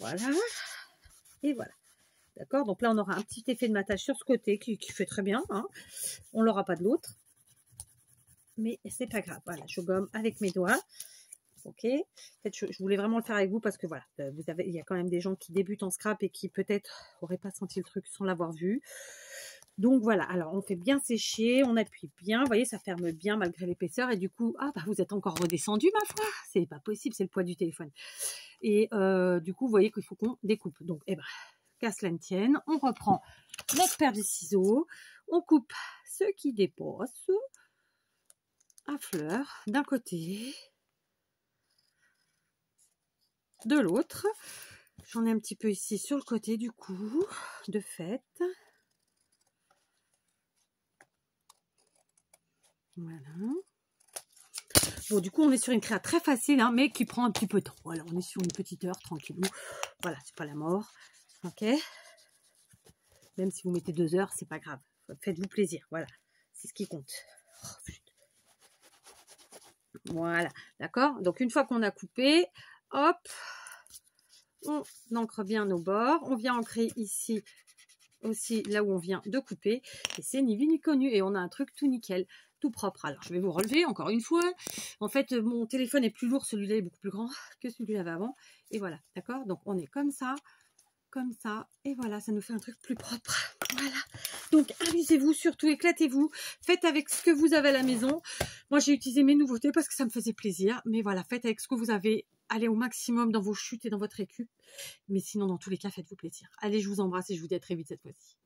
[SPEAKER 1] Voilà. Et voilà. D'accord. Donc là, on aura un petit effet de matage sur ce côté qui fait très bien. Hein. On ne l'aura pas de l'autre. Mais c'est pas grave. Voilà, je gomme avec mes doigts. Ok. En fait, je voulais vraiment le faire avec vous parce que voilà, il y a quand même des gens qui débutent en scrap et qui peut-être n'auraient pas senti le truc sans l'avoir vu. Donc voilà, alors on fait bien sécher, on appuie bien, vous voyez, ça ferme bien malgré l'épaisseur. Et du coup, vous êtes encore redescendu, ma foi, c'est pas possible, c'est le poids du téléphone. Et du coup, vous voyez qu'il faut qu'on découpe. Donc, qu'à cela ne tienne, on reprend notre paire de ciseaux, on coupe ce qui dépasse à fleur d'un côté, de l'autre. J'en ai un petit peu ici sur le côté du coup, de fait. Voilà. Bon, du coup, on est sur une créa très facile, hein, mais qui prend un petit peu de temps. Voilà, on est sur une petite heure, tranquillou. Voilà, c'est pas la mort. Ok. Même si vous mettez 2 heures, c'est pas grave. Faites-vous plaisir. Voilà, c'est ce qui compte. Oh, voilà, d'accord. Donc, une fois qu'on a coupé, hop, on ancre bien nos bords. On vient ancrer ici aussi, là où on vient de couper. Et c'est ni vu ni connu. Et on a un truc tout nickel. Tout propre. Alors, je vais vous relever encore une fois. En fait, mon téléphone est plus lourd. Celui-là est beaucoup plus grand que celui que j'avais avant. Et voilà, d'accord. Donc, on est comme ça. Et voilà, ça nous fait un truc plus propre. Voilà. Donc, amusez-vous, surtout, éclatez-vous. Faites avec ce que vous avez à la maison. Moi, j'ai utilisé mes nouveautés parce que ça me faisait plaisir. Mais voilà, faites avec ce que vous avez. Allez au maximum dans vos chutes et dans votre récup. Mais sinon, dans tous les cas, faites-vous plaisir. Allez, je vous embrasse et je vous dis à très vite cette fois-ci.